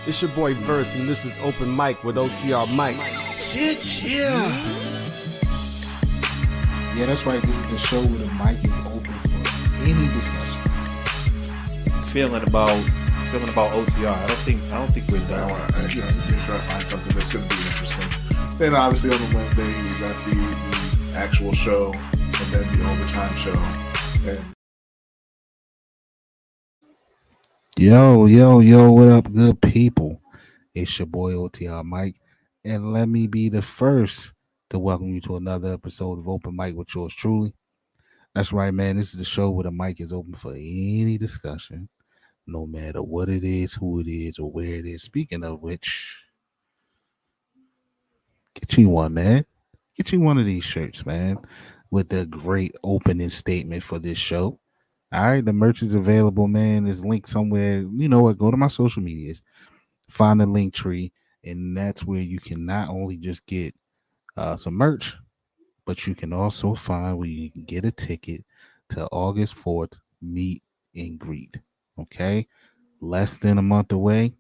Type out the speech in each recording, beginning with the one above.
It's your boy Verse, and this is Open Mic with OTR Mike. Yeah, that's right. This is the show where the mic is open for any discussion. Feeling about OTR. I don't think we're done. I think we'll try to find something that's going to be interesting. Then obviously on the Wednesday we got the actual show and then the overtime show. And Yo, what up, good people? It's your boy OTR Mike, and let me be the first to welcome you to another episode of Open Mic with yours truly. That's right, man. This is the show where the mic is open for any discussion, no matter what it is, who it is, or where it is. Speaking of which, get you one, man. Get you one of these shirts, man, with the great opening statement for this show. All right, the merch is available, man. There's linked somewhere. You know what? Go to my social medias, find the link tree, and that's where you can not only just get some merch, but you can also find where you can get a ticket to August 4th meet and greet. Okay, less than a month away.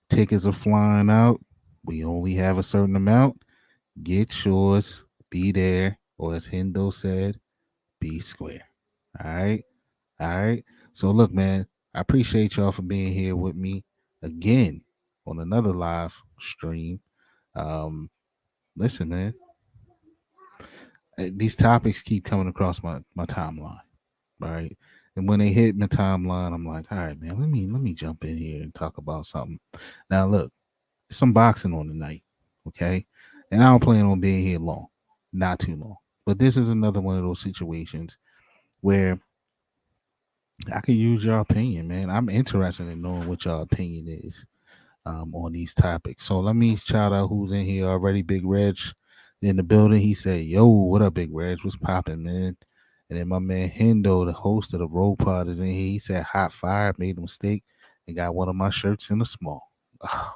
Tickets are flying out. We only have a certain amount. Get yours. Be there, or as Hendo said, be square. All right. All right. So look, man, I appreciate y'all for being here with me again on another live stream. Listen, man, these topics keep coming across my timeline, right? And when they hit my timeline, I'm like, all right, man, let me jump in here and talk about something. Now, look, there's some boxing on tonight, okay? And I don't plan on being here long, not too long. But this is another one of those situations where I could use your opinion, man. I'm interested in knowing what your opinion is on these topics. So let me shout out who's in here already. Big Reg in the building. He said, "Yo, what up, Big Reg? What's popping, man?" And then my man Hendo, the host of the Roll Pod, is in here. He said, "Hot fire, made a mistake, and got one of my shirts in a small." Oh,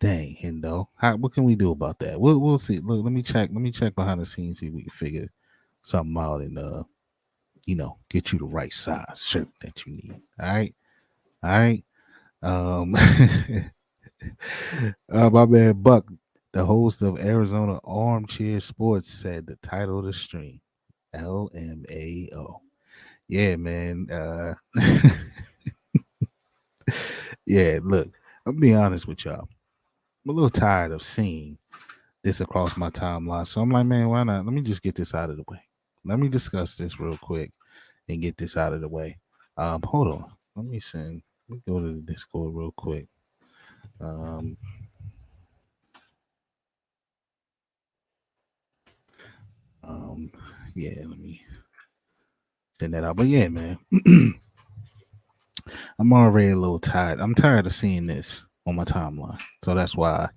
dang, Hendo. What can we do about that? We'll see. Look, let me check behind the scenes, see if we can figure something out and get you the right size shirt that you need. All right. All right. Um my man Buck, the host of Arizona Armchair Sports, said the title of the stream. LMAO. Yeah, man. Yeah, look, I'm gonna be honest with y'all. I'm a little tired of seeing this across my timeline. So I'm like, man, why not? Let me just get this out of the way. Let me discuss this real quick and get this out of the way. Hold on. Let me go to the Discord real quick. Um, yeah, let me send that out. But yeah, man, I'm already a little tired. I'm tired of seeing this on my timeline. So that's why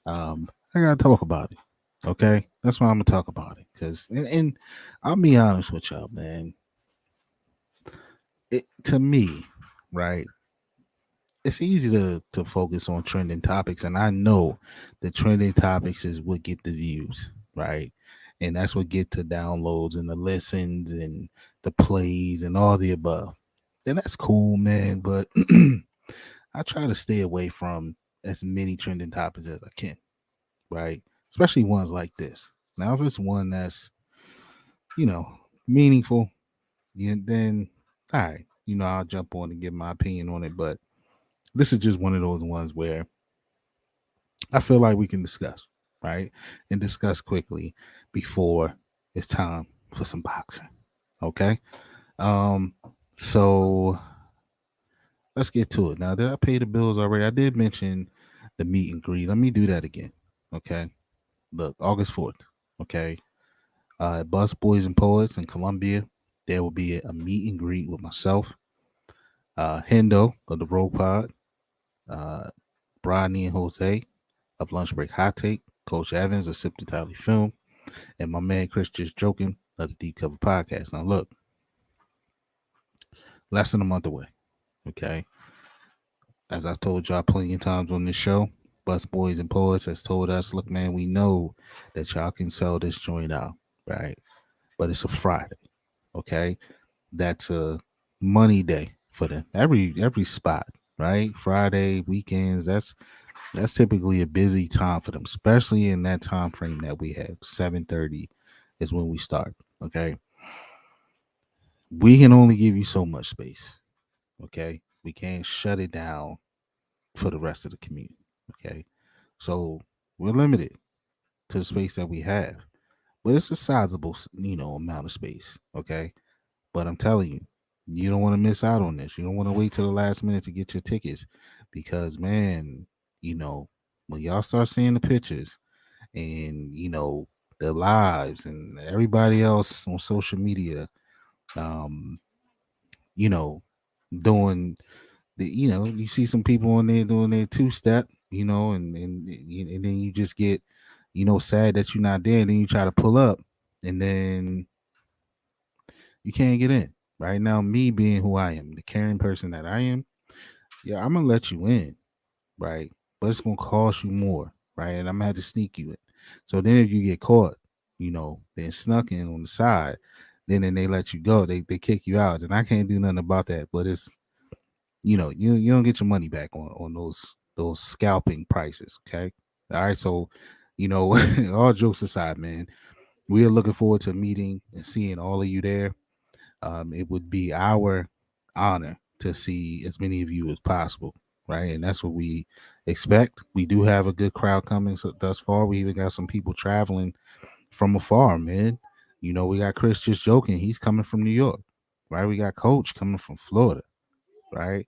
I gotta talk about it. Okay, that's why I'm gonna talk about it. And I'll be honest with y'all, man. To me, right? It's easy to focus on trending topics, and I know the trending topics is what get the views, right? And that's what get to downloads and the listens and the plays and all the above. And that's cool, man. But I try to stay away from as many trending topics as I can, right? Especially ones like this. Now, if it's one that's you know meaningful, then all right, I'll jump on and give my opinion on it. But this is just one of those ones where I feel like we can discuss, right? And discuss quickly before it's time for some boxing. Okay. Um, so let's get to it. Now, did I pay the bills already? I did mention the meet and greet. Let me do that again. Okay. Look, August 4th. Okay. At Bus Boys and Poets in Columbia, there will be a meet and greet with myself, Hendo of the Roll Pod, Brodney and Jose of Lunch Break Hot Take, Coach Evans of Sip the Tally Film, and my man Chris Just Joking of the Deep Cover Podcast. Now, look, less than a month away. Okay. As I told y'all plenty of times on this show, Bus Boys and Poets has told us, look, man, we know that y'all can sell this joint out, right? But it's a Friday. Okay. That's a money day for them. Every spot, right? Friday, weekends, that's typically a busy time for them, especially in that time frame that we have. 7:30 is when we start. Okay. We can only give you so much space. Okay. We can't shut it down for the rest of the community. Okay. So we're limited to the space that we have. But it's a sizable, amount of space. Okay. But I'm telling you, you don't want to miss out on this. You don't want to wait till the last minute to get your tickets because, man, you know, when y'all start seeing the pictures and, the lives and everybody else on social media, um, you know, doing you see some people on there doing their two step, and then you just get, sad that you're not there. And then you try to pull up and then you can't get in. Right now, me being who I am, the caring person that I am, yeah, I'm gonna let you in, right? But it's gonna cost you more, right? And I'm gonna have to sneak you in. So then, if you get caught, then snuck in on the side, then they let you go. They kick you out, and I can't do nothing about that. But it's you don't get your money back on those scalping prices. Okay, all right. So, all jokes aside, man, we are looking forward to meeting and seeing all of you there. It would be our honor to see as many of you as possible, right? And that's what we expect. We do have a good crowd coming thus far. We even got some people traveling from afar, man. We got Chris just joking. He's coming from New York, right? We got Coach coming from Florida, right?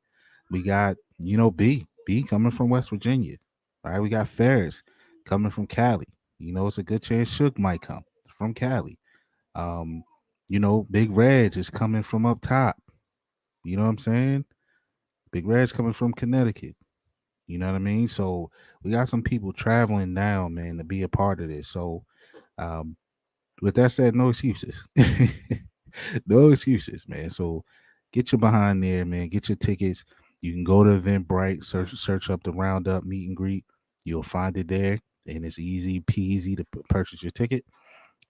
We got, B coming from West Virginia, right? We got Ferris coming from Cali. It's a good chance Shook might come from Cali. um, Big Reg is coming from up top. You know what I'm saying? Big Reg coming from Connecticut. You know what I mean? So we got some people traveling down, man, to be a part of this. So um, with that said, no excuses. No excuses, man. So get your behind there, man. Get your tickets. You can go to Eventbrite, search up the Roundup meet and greet. You'll find it there, and it's easy peasy to purchase your ticket,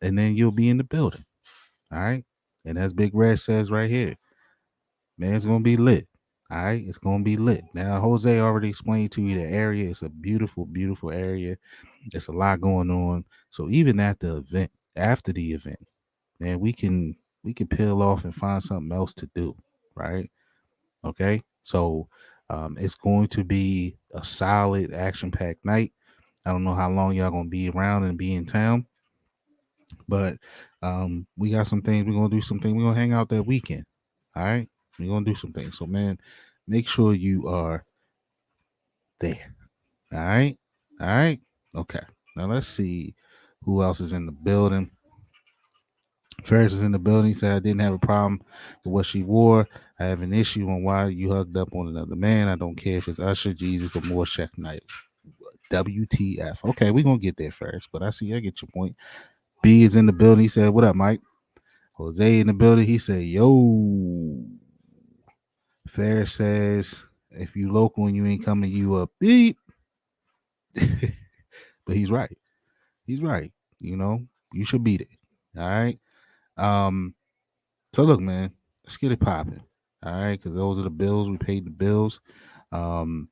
and then you'll be in the building. All right. And as Big Red says right here, man, it's gonna be lit. All right, it's gonna be lit. Now, Jose already explained to you the area. It's a beautiful, beautiful area. There's a lot going on. So even at the event, after the event, man, we can peel off and find something else to do. Right? Okay. So it's going to be a solid, action-packed night. I don't know how long y'all gonna be around and be in town, but we got some things. We're gonna do some things. We're gonna hang out that weekend. All right. We're gonna do some things. So man, make sure you are there. All right. All right. Okay. Now let's see who else is in the building. Ferris is in the building. He said I didn't have a problem with what she wore. I have an issue on why you hugged up on another man. I don't care if it's Usher, Jesus, or more Chef Night. WTF. Okay, we're gonna get there first, but I get your point. B is in the building. He said, what up, Mike? Jose in the building. He said, yo. Ferris says, if you local and you ain't coming, you up beep. But he's right. He's right. You should beat it. All right. Um, so look, man, let's get it popping. All right, because those are the bills. We paid the bills. Um,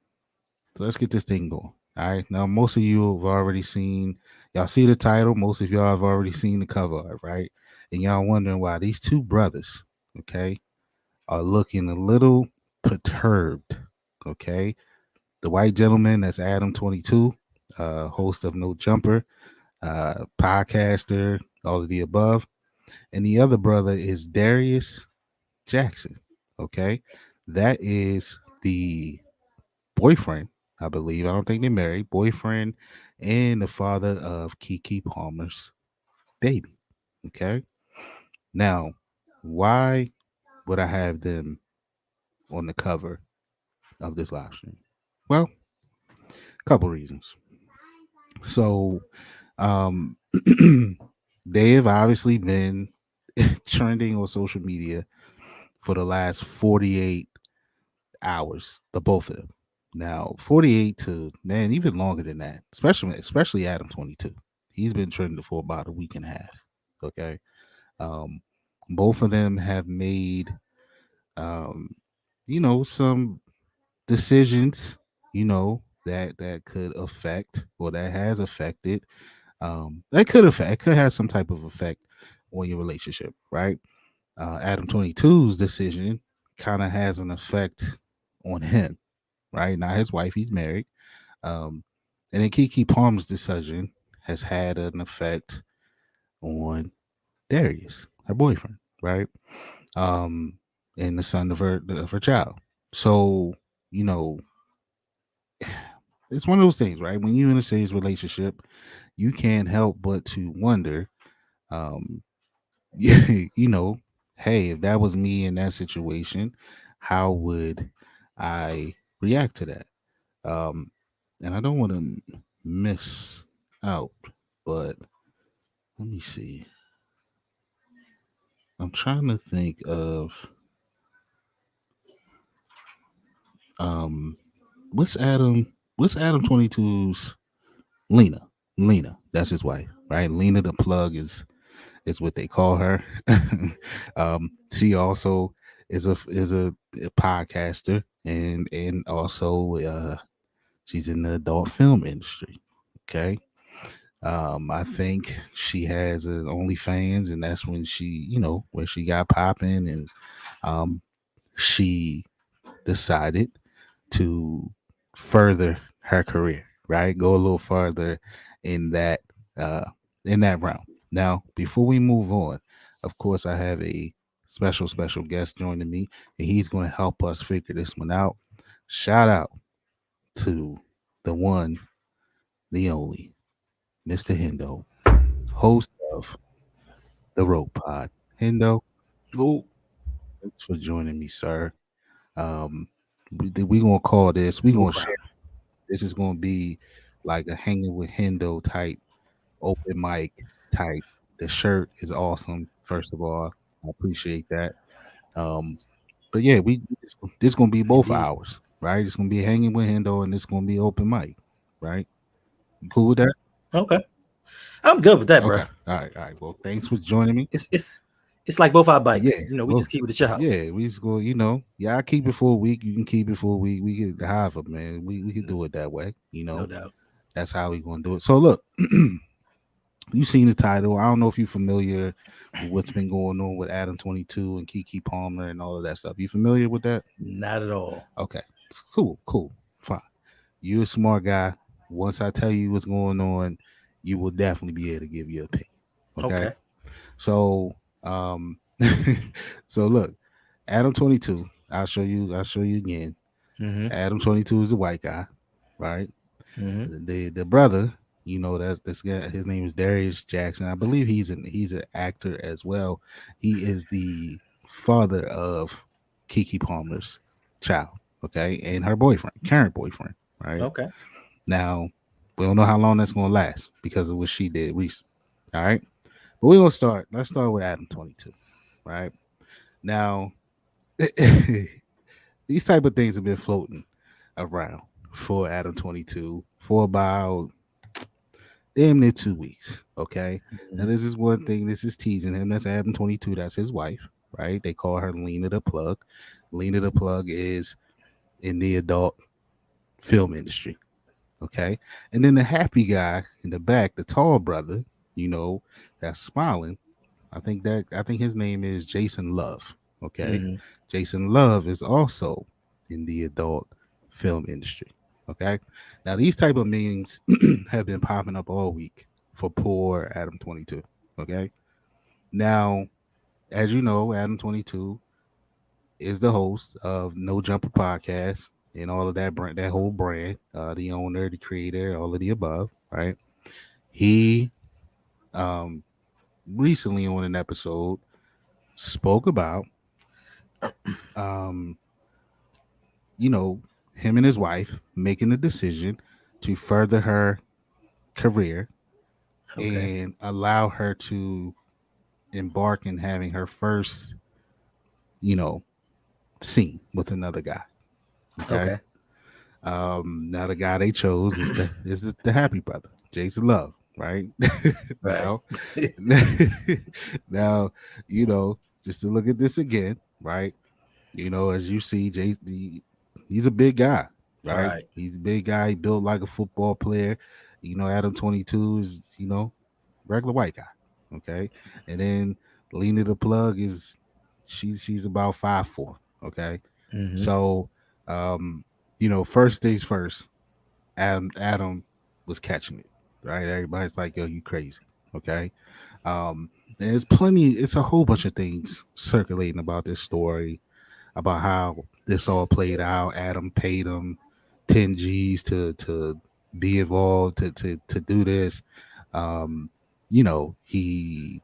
so let's get this thing going. All right. Now, most of you have already seen, y'all see the title. Most of y'all have already seen the cover art, right? And y'all wondering why these two brothers, okay, are looking a little perturbed. Okay. The white gentleman, that's Adam 22, host of No Jumper, podcaster, all of the above. And the other brother is Darius Jackson. Okay. That is the boyfriend, I believe. I don't think they're married. Boyfriend and the father of KeKe Palmer's baby. Okay. Now, why would I have them on the cover of this live stream? Well, a couple reasons. So, um, they have obviously been trending on social media for the last 48 hours, the both of them. Now, 48 to, man, even longer than that, especially Adam 22. He's been trending for about a week and a half. Okay. Um, Both of them have made, um, some decisions, that could affect or that has affected, that could affect, it could have some type of effect on your relationship, right? Adam 22's decision kind of has an effect on him, right? Not his wife, he's married. Um, and then Keke Palmer's decision has had an effect on Darius, her boyfriend, right? Um, and the son of her child. So, you know, it's one of those things, right? When you're in a serious relationship, you can't help but to wonder, um, you know, hey, if that was me in that situation, how would I react to that? Um, and I don't want to miss out, but let me see. I'm trying to think of um, what's Adam 22's Lena. Lena, that's his wife, right? Lena the Plug is what they call her. She also is a podcaster and also she's in the adult film industry. Okay. I think she has an OnlyFans, and that's when where she got popping, and um, she decided to further her career, right? Go a little further in that uh in that realm. Now, before we move on, of course, I have a special guest joining me, and he's going to help us figure this one out. Shout out to the one, the only, Mr. Hendo, host of the Rope Pod. Hendo, Ooh, thanks for joining me, sir. We gonna call this. We no gonna share. problem. This is gonna be like a hanging with Hendo type, open mic type. The shirt is awesome. First of all, I appreciate that. Um, but yeah, this gonna be both Indeed. hours, right? It's gonna be hanging with Hendo, and it's gonna be open mic, right? You cool with that? Okay. I'm good with that, bro. Okay. All right. Well, thanks for joining me. It's like both our Yeah. bikes. We Well, just keep it at your house. yeah, we just go, yeah, I keep it for a week. You can keep it for a week. We can however, man. We can do it that way. No doubt. That's how we gonna do it. So look, you seen the title. I don't know if you're familiar with what's been going on with Adam 22 and Keke Palmer and all of that stuff. You familiar with that? Not at all. Okay. It's cool. Fine. You're a smart guy. Once I tell you what's going on, you will definitely be able to give your opinion. Okay. Okay. So so look, Adam 22, I'll show you again. Mm-hmm. Adam 22 is the white guy, right? Mm-hmm. The brother, that's this guy, his name is Darius Jackson. I believe he's an actor as well. He is the father of Keke Palmer's child, okay, and her current boyfriend, right? Okay. Now, we don't know how long that's gonna last because of what she did recently. All right. But we're gonna start. Let's start with Adam 22. Right. Now, these type of things have been floating around for Adam 22 for about damn near 2 weeks. Okay. Now, Mm-hmm. this is one thing. This is teasing him. That's Adam 22. That's his wife. Right. They call her Lena the Plug. Lena the Plug is in the adult film industry. Okay. And then the happy guy in the back, the tall brother, that's smiling. I think his name is Jason Love. Okay. Mm-hmm. Jason Love is also in the adult film industry. Okay. Now these type of memes have been popping up all week for poor Adam 22. Okay. Now, as you know, Adam 22 is the host of No Jumper Podcast and all of that whole brand, the owner, the creator, all of the above, right? He um recently on an episode spoke about um you know him and his wife making a decision to further her career Okay. and allow her to embark in having her first you know scene with another guy. Okay. Okay. Now the guy they chose is the happy brother, Jason Love, right? Right. now now just to look at this again, right? As you see, he's a big guy, right? Right. He's a big guy. He built like a football player. Adam 22 is regular white guy. Okay, and then Lena the Plug is she's about 5'4". Okay, Mm-hmm. so first things first. Adam was catching it, right? Everybody's like, "Yo, you crazy?" Okay, um, there's plenty. It's a whole bunch of things circulating about this story, about how this all played out. Adam paid him 10 G's to be involved to do this. Um, he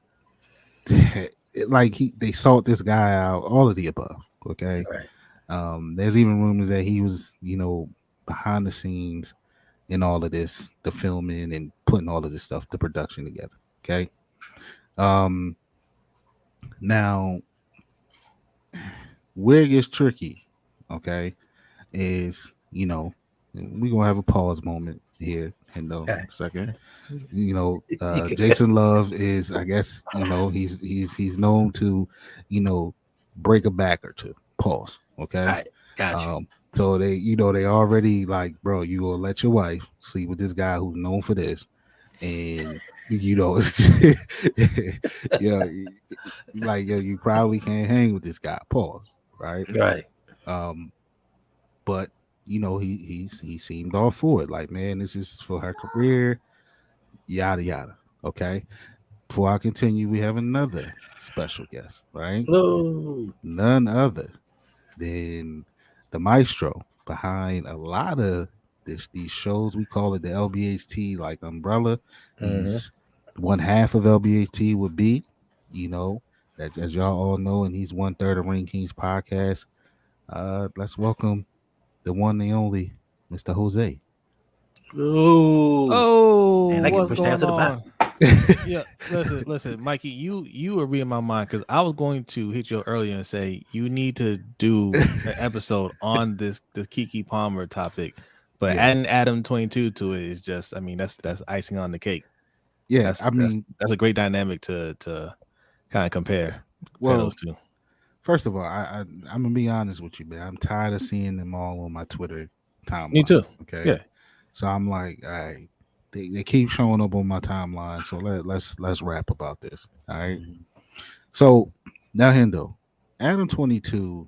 they sought this guy out, all of the above. Okay. Right. There's even rumors that he was, behind the scenes in all of this, the filming and putting all of this stuff, the production together. Okay. Um, Now where it gets tricky, okay, is we're gonna have a pause moment here in a Okay. second. You can- Jason Love is, I guess, he's known to, break a back or two. Pause. Okay. Right. Got you. So they already like, bro, you gonna let your wife sleep with this guy who's known for this, and yeah, like you probably can't hang with this guy. Pause. Right. Right. Um, but he seemed all for it. Like, man, this is for her career. Yada yada. Okay. Before I continue, we have another special guest. Right. Hello. None other than the maestro behind a lot of these shows. We call it the LBHT like umbrella. Mm-hmm. He's one half of LBHT would be, that as y'all all know, and he's 1/3 of Ring Kings podcast. Let's welcome the one and only Mr. Jose. Ooh. Oh, Man, I get what's pushed down going to the on? bottom. Yeah, listen, Mikey, you were reading my mind because I was going to hit you earlier and say you need to do an episode on this KeKe Palmer topic, but Yeah. adding Adam 22 to it is just, I mean, that's icing on the cake. Yeah, That's a great dynamic to kind of compare well, those two. first of all, I'm gonna be honest with you, man. I'm tired of seeing them all on my Twitter timeline. Me too. Okay. Yeah. So I'm like, all right, they keep showing up on my timeline. So let's rap about this. All right. So now Hendo, Adam 22,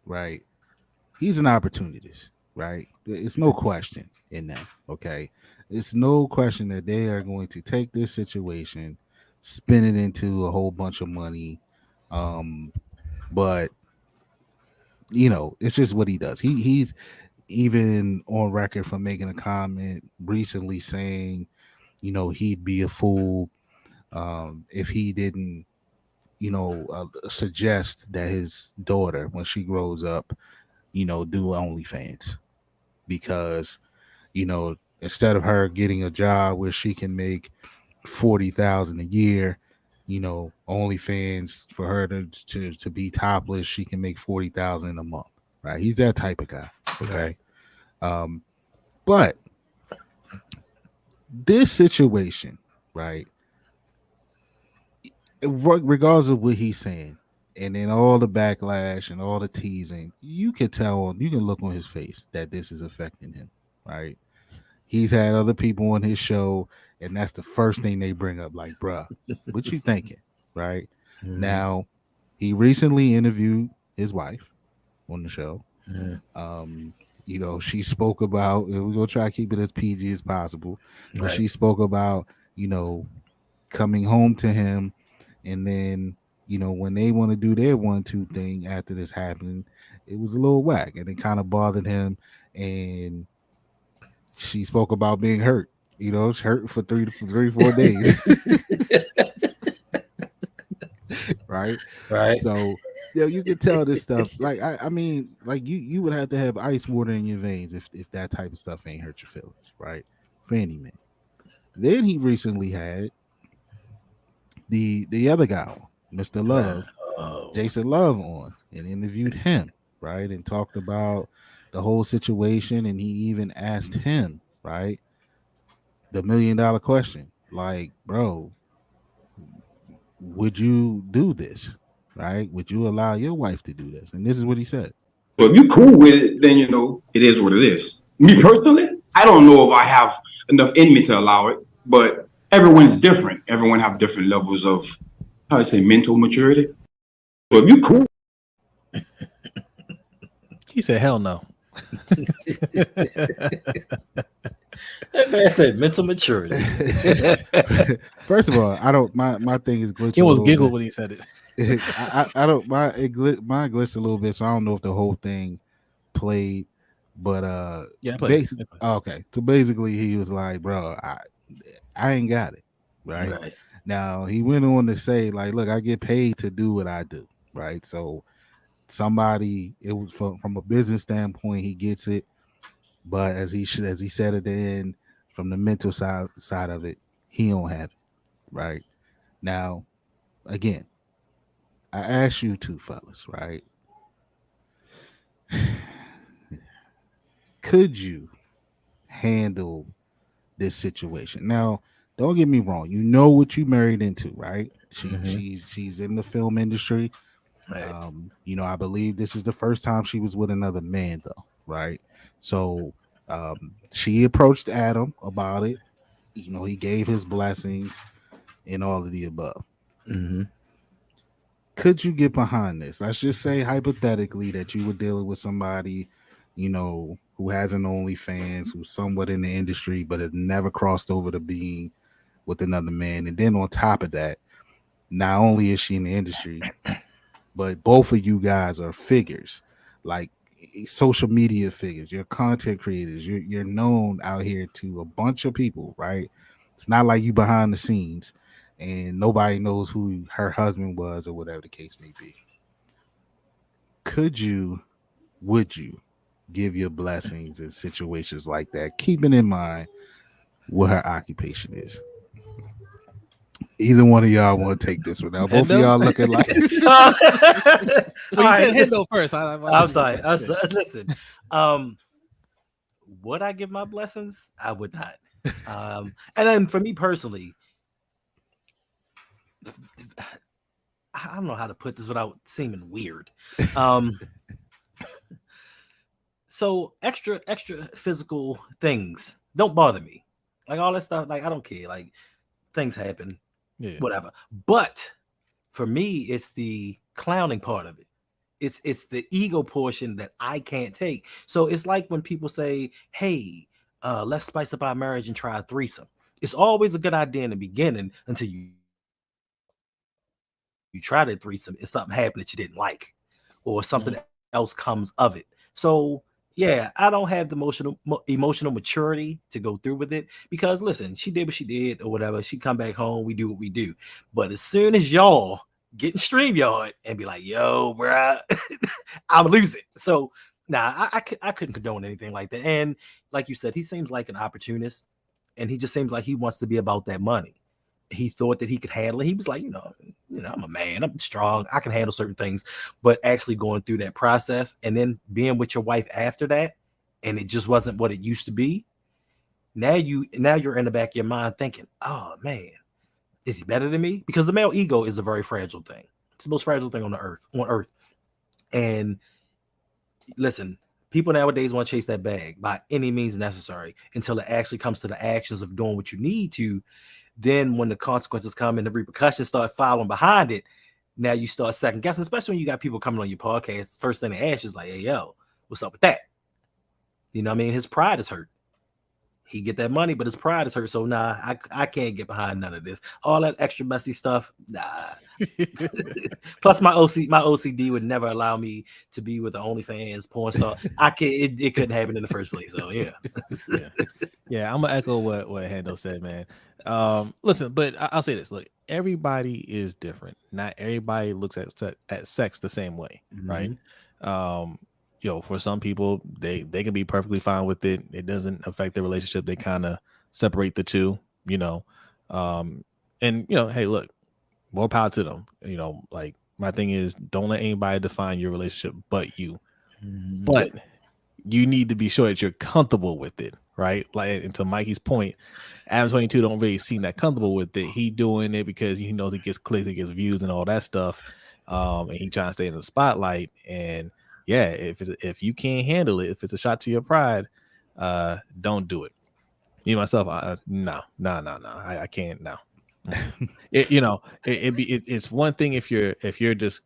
right? He's an opportunist, right? It's no question in that. Okay. It's no question that they are going to take this situation, spin it into a whole bunch of money. But it's just what he does. He's even on record for making a comment recently saying, he'd be a fool if he didn't, suggest that his daughter, when she grows up, do OnlyFans because, instead of her getting a job where she can make 40,000 a year, OnlyFans for her to be topless, she can make 40,000 a month. Right? He's that type of guy. Okay. But this situation, right? Regardless of what he's saying, and then all the backlash and all the teasing, you can look on his face that this is affecting him, right? He's had other people on his show, and that's the first thing they bring up, like, bruh, what you thinking, right? Mhm. Now, he recently interviewed his wife on the show. Mhm. She spoke about, and we're gonna try to keep it as PG as possible, but Right. she spoke about, coming home to him, and then, when they want to do their 1-2 thing after this happening, it was a little whack, and it kind of bothered him, and she spoke about being hurt. It's hurt for 4 days. Right. Right. So you can tell this stuff. Like I mean, like you would have to have ice water in your veins if that type of stuff ain't hurt your feelings, right? For any man. Then he recently had the other guy on, Mr. Love, Oh. Jason Love, on and interviewed him, right? And talked about the whole situation, and he even asked him, right, the $1 million question. Like, bro, would you do this? Right? Would you allow your wife to do this? And this is what he said. So if you're cool with it, then it is what it is. Me personally, I don't know if I have enough in me to allow it, but everyone's different. Everyone have different levels of how I say mental maturity. So if you're cool, He said, "Hell no." That man said mental maturity. First of all, I don't. My thing is glitching. He almost a little giggled bit. when he said it. I don't. Mine glitched a little bit, so I don't know if the whole thing played. But Yeah, I played it. okay. So basically, he was like, "Bro, I ain't got it, right?" Right. Now he went on to say, like, "Look, I get paid to do what I do, right?" So somebody, it was from a business standpoint, he gets it, but as he said at the end, from the mental side of it, he don't have it, right? Now, again, I asked you two fellas, right? Could you handle this situation? Now, don't get me wrong. You know what you married into, right? She's in the film industry. Right. I believe this is the first time she was with another man, though, right? So, she approached Adam about it. He gave his blessings and all of the above. Mm-hmm. Could you get behind this? Let's just say hypothetically that you were dealing with somebody, who has an OnlyFans, who's somewhat in the industry, but has never crossed over to being with another man. And then on top of that, not only is she in the industry, but both of you guys are figures, like social media figures. You're content creators. You're known out here to a bunch of people, right? It's not like you behind the scenes and nobody knows who her husband was or whatever the case may be. Would you give your blessings in situations like that, keeping in mind what her occupation is? Either one of y'all want to take this one now. Both of Hendo? y'all looking like All Well, right, you said listen. Hendo first. I'm sorry. Listen, would I give my blessings? I would not. And then for me personally, I don't know how to put this without seeming weird. So extra physical things don't bother me. Like all that stuff, like I don't care. Like things happen, Yeah. whatever. But for me, it's the clowning part of it. It's the ego portion that I can't take. So it's like when people say, "Hey, let's spice up our marriage and try a threesome." It's always a good idea in the beginning until you try that threesome and something happened that you didn't like, or something else comes of it. So yeah, I don't have the emotional maturity to go through with it because listen, she did what she did or whatever. She come back home, we do what we do. But as soon as y'all get in StreamYard and be like, "Yo, bruh," I'm losing. So nah, I couldn't condone anything like that. And like you said, he seems like an opportunist, and he just seems like he wants to be about that money. He thought that he could handle it. He was like, I'm a man, I'm strong, I can handle certain things. But actually going through that process and then being with your wife after that, and it just wasn't what it used to be. Now you're in the back of your mind thinking, "Oh man, is he better than me?" Because the male ego is a very fragile thing. It's the most fragile thing on earth. And listen, people nowadays want to chase that bag by any means necessary until it actually comes to the actions of doing what you need to. Then when the consequences come and the repercussions start following behind it, now you start second guessing, especially when you got people coming on your podcast. First thing they ask you is like, "Hey, yo, what's up with that?" You know what I mean? His pride is hurt. He get that money, but his pride is hurt. So nah, I can't get behind none of this. All that extra messy stuff, nah. Plus my OCD would never allow me to be with the OnlyFans porn star. It couldn't happen in the first place. So yeah. Yeah, I'm gonna echo what Hendo said, man. Listen, but I'll say this: look, everybody is different. Not everybody looks at sex the same way, right? For some people, they can be perfectly fine with it. It doesn't affect their relationship. They kind of separate the two, and hey, look, more power to them. Like my thing is, don't let anybody define your relationship but you. But you need to be sure that you're comfortable with it, right? Like, and to Mikey's point, Adam 22 don't really seem that comfortable with it. He doing it because he knows it gets clicks, it gets views, and all that stuff. And he trying to stay in the spotlight. And yeah, if you can't handle it, if it's a shot to your pride, don't do it. Me myself, no, I can't. No, it's one thing if you're just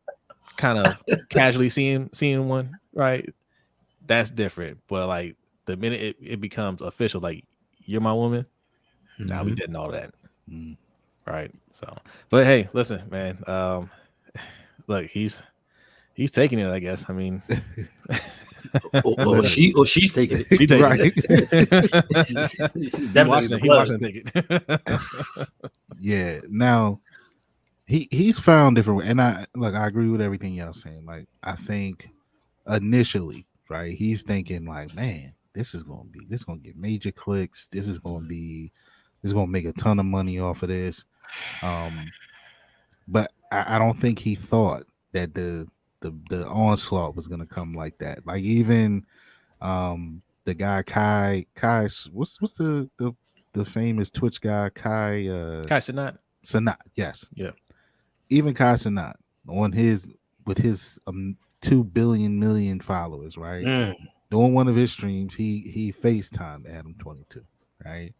kind of casually seeing one, right? That's different. But like the minute it becomes official, like you're my woman, now we did all that, right? So, but hey, listen, man, look, he's taking it, I guess. I mean, she's taking it. She taking Right. it. She's definitely He watching it, take it. Yeah. Now he's found different, and I agree with everything y'all saying. Like, I think initially, right, he's thinking like, man, this is gonna get major clicks. This is gonna make a ton of money off of this. But I don't think he thought that the onslaught was gonna come like that. Like, even the guy Kai, what's the famous Twitch guy, Kai Sanat. Sanat, yes. Yeah. Even Kai Sanat with his 2 million followers, right? During one of his streams, he FaceTimed Adam 22, right?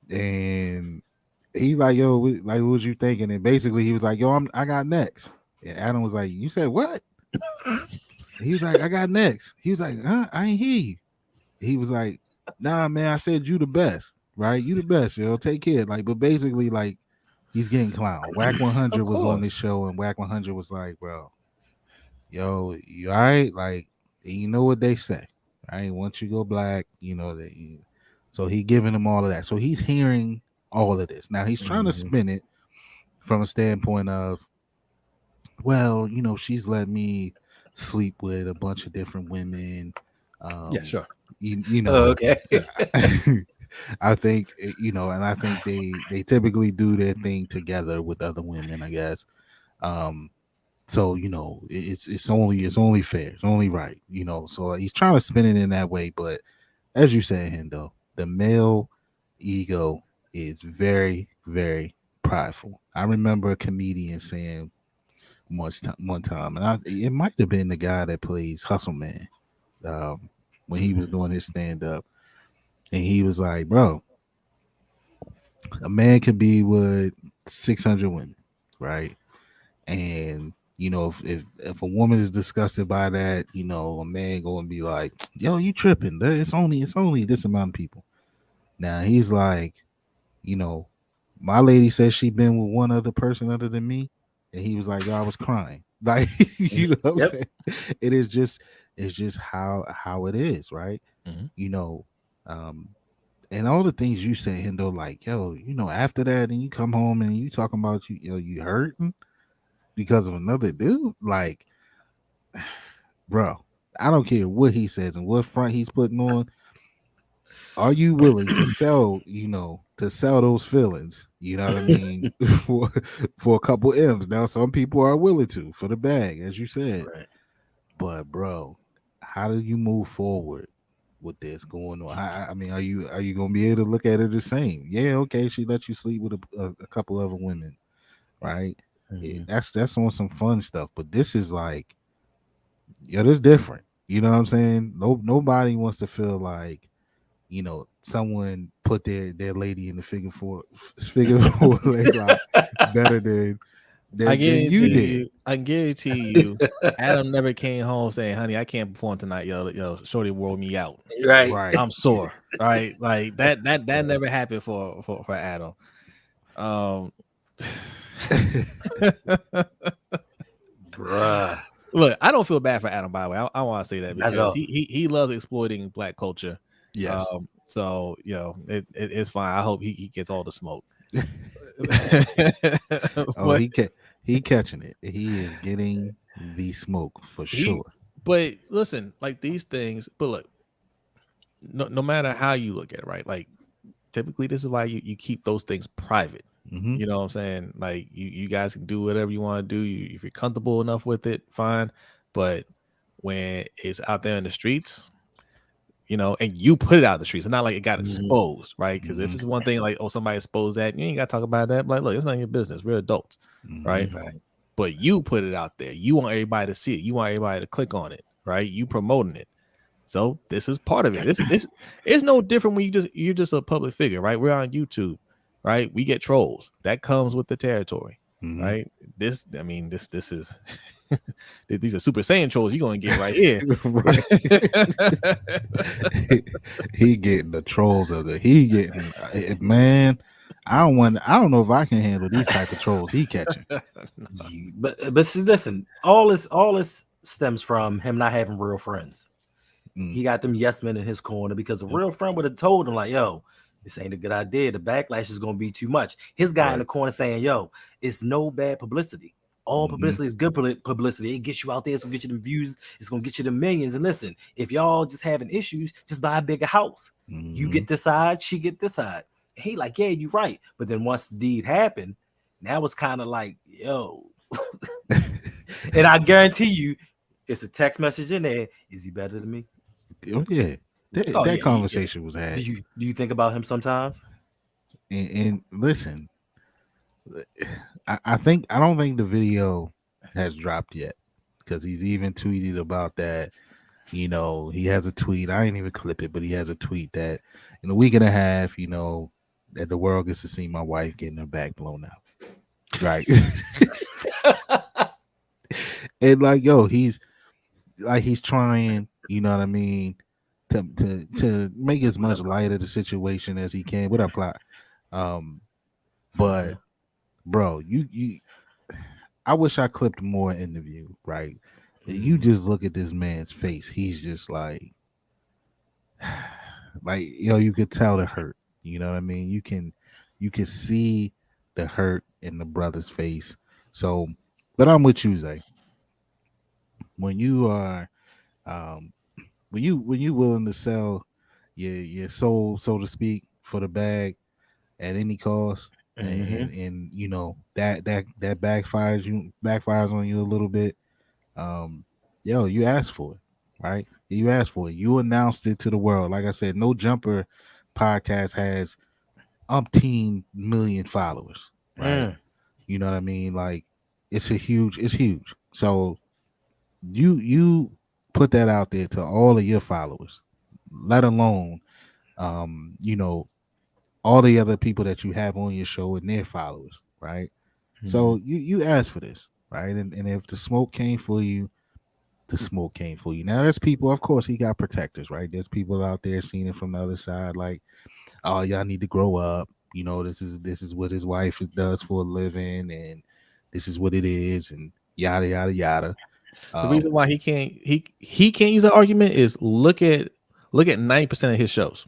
And he like, yo, what was you thinking? And basically he was like, yo, I got next. And Adam was like, you said what? He was like, I got next. He was like, huh? I ain't hear you. He was like, nah, man, I said you the best, right? You the best, yo. Take care. Like, but basically, like, he's getting clown. Whack 100 was on this show, and Whack 100 was like, bro, yo, you all right? Like, you know what they say, right? Once you go black, you know that. So he giving him all of that. So he's hearing all of this. Now he's trying to spin it from a standpoint of, well, you know, she's let me sleep with a bunch of different women. Yeah, sure. You know, okay. I think, you know, and I think they typically do their thing together with other women, I guess. So, you know, it's only fair, it's only right, you know. So he's trying to spin it in that way, but as you said, Hendo, the male ego is very, very prideful. I remember a comedian saying one time, and it might have been the guy that plays Hustle Man, when he was doing his stand up, and he was like, bro, a man could be with 600 women, right? And you know, if a woman is disgusted by that, you know, a man going to be like, yo, you tripping? It's only this amount of people. Now he's like, you know, my lady says she been with one other person other than me, and he was like, yo, I was crying. Like, you know what I'm saying? It's just how it is, right? You know, and all the things you say, Hendo, like, yo, you know, after that, and you come home and you talking about you hurting because of another dude, like, bro, I don't care what he says and what front he's putting on. Are you willing to sell those feelings? You know what I mean? for a couple M's. Now, some people are willing to for the bag, as you said. Right. But bro, how do you move forward with this going on? I mean, are you gonna be able to look at it the same? Yeah, okay, she let you sleep with a couple other women, right? That's on some fun stuff, but this is like, yeah, this different. You know what I'm saying? Nobody wants to feel like, you know, someone put their lady in the figure four leg lock better than you did. I guarantee you, Adam never came home saying, "Honey, I can't perform tonight. Yo, shorty wore me out. Right. I'm sore." Right? Like that never happened for Adam. Bruh. Look, I don't feel bad for Adam, by the way. I want to say that because he loves exploiting black culture. Yes. So you know, it's fine. I hope he gets all the smoke. Oh, he catching it. He is getting the smoke for sure. But listen, like these things. But look, no matter how you look at it, right? Like typically, this is why you keep those things private. You know what I'm saying? Like you guys can do whatever you want to do. If you're comfortable enough with it, fine. But when it's out there in the streets, you know, and you put it out in the streets, it's not like it got exposed, right? Because if it's one thing like, oh, somebody exposed that, you ain't got to talk about that. Like, look, it's not your business. We're adults, right? But you put it out there. You want everybody to see it. You want everybody to click on it, right? You promoting it. So this is part of it. This it's no different when you're just a public figure, right? We're on YouTube, right? We get trolls. That comes with the territory, right? This is these are Super Saiyan trolls you're gonna get right here. Right. He getting the trolls of man. I don't know if I can handle these type of trolls he catching. But see, listen, all this stems from him not having real friends. He got them yes men in his corner because a real friend would have told him, like, yo, this ain't a good idea. The backlash is going to be too much. His guy in the corner saying, yo, it's no bad publicity. All publicity is good publicity. It gets you out there. It's going to get you the views. It's going to get you the millions. And listen, if y'all just having issues, just buy a bigger house. You get this side, she get this side. He like, yeah, you're right. But then once the deed happened, now it's kind of like, yo. And I guarantee you, it's a text message in there. Is he better than me? Oh, yeah. That conversation was had. Do you think about him sometimes? And listen, I don't think the video has dropped yet because he's even tweeted about that. You know, he has a tweet. I ain't even clip it, but he has a tweet that in a week and a half, you know, that the world gets to see my wife getting her back blown out. Right. And like, yo, he's trying, you know what I mean, to make as much light of the situation as he can with our plot. But bro, you I wish I clipped more in the view, right? You just look at this man's face. He's just like, yo, you could tell the hurt. You know what I mean? You can see the hurt in the brother's face. So, but I'm with you, Zay. When you are, when you willing to sell your soul, so to speak, for the bag at any cost, and you know that backfires on you a little bit. Yo, you asked for it, right? You asked for it. You announced it to the world. Like I said, No Jumper podcast has umpteen million followers, right? You know what I mean? Like it's huge. So you put that out there to all of your followers, let alone you know, all the other people that you have on your show and their followers, right? So you asked for this, right? And if the smoke came for you, the smoke came for you. Now there's people, of course, he got protectors, right? There's people out there seeing it from the other side, like, oh, y'all need to grow up. You know, this is what his wife does for a living, and this is what it is, and yada yada yada. The reason why he can't use that argument is look at 90% of his shows,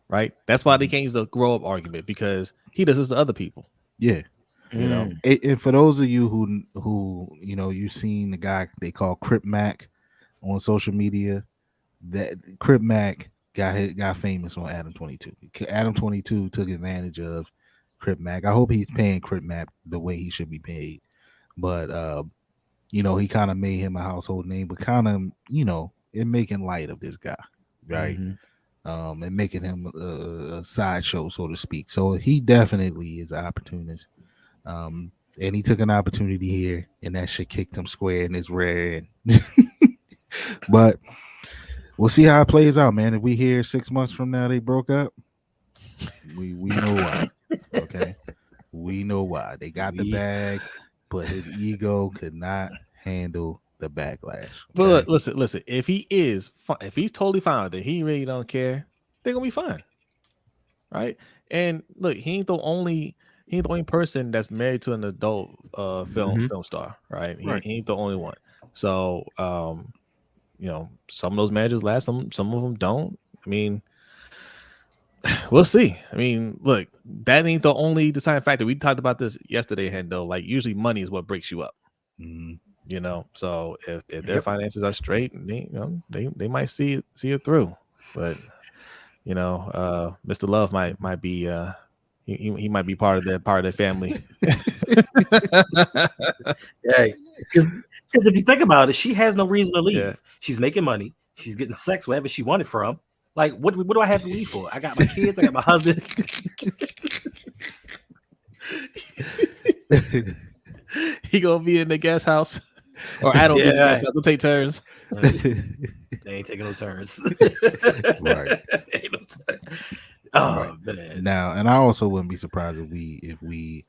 right? That's why they can't use the grow up argument, because he does this to other people. Yeah. You know, and for those of you who you know, you've seen the guy they call Crip Mac on social media, that Crip Mac got famous on Adam 22. Adam 22 took advantage of Crip Mac. I hope he's paying Crip Mac the way he should be paid, but you know, he kind of made him a household name, but kind of, you know, in making light of this guy, right? And making him a sideshow, so to speak. So he definitely is an opportunist. And he took an opportunity here, and that shit kicked him square in his rear end. But we'll see how it plays out, man. If we hear 6 months from now they broke up, we know why. Okay, we know why. They got the bag, but his ego could not handle the backlash. Okay? But listen. If he's totally fine with it, he really don't care, they're gonna be fine, right? And look, he ain't the only person that's married to an adult film star, right? He ain't the only one. So you know, some of those marriages last, some of them don't. I mean, we'll see. I mean, look, that ain't the only deciding factor. We talked about this yesterday, Hendo. Like, usually money is what breaks you up. You know, so if their finances are straight, they might see it through. But you know, Mr. Love might be he might be part of their family. Yeah, because if you think about it, she has no reason to leave. Yeah. She's She's making money. She's getting sex wherever she wanted from. Like, what do I have to leave for? I got my kids. I got my husband. He gonna be in the guest house, or I don't be in the guest house. We'll take turns. They ain't taking no turns. Right. Ain't no turn. Oh Right. man. Now, and I also wouldn't be surprised if we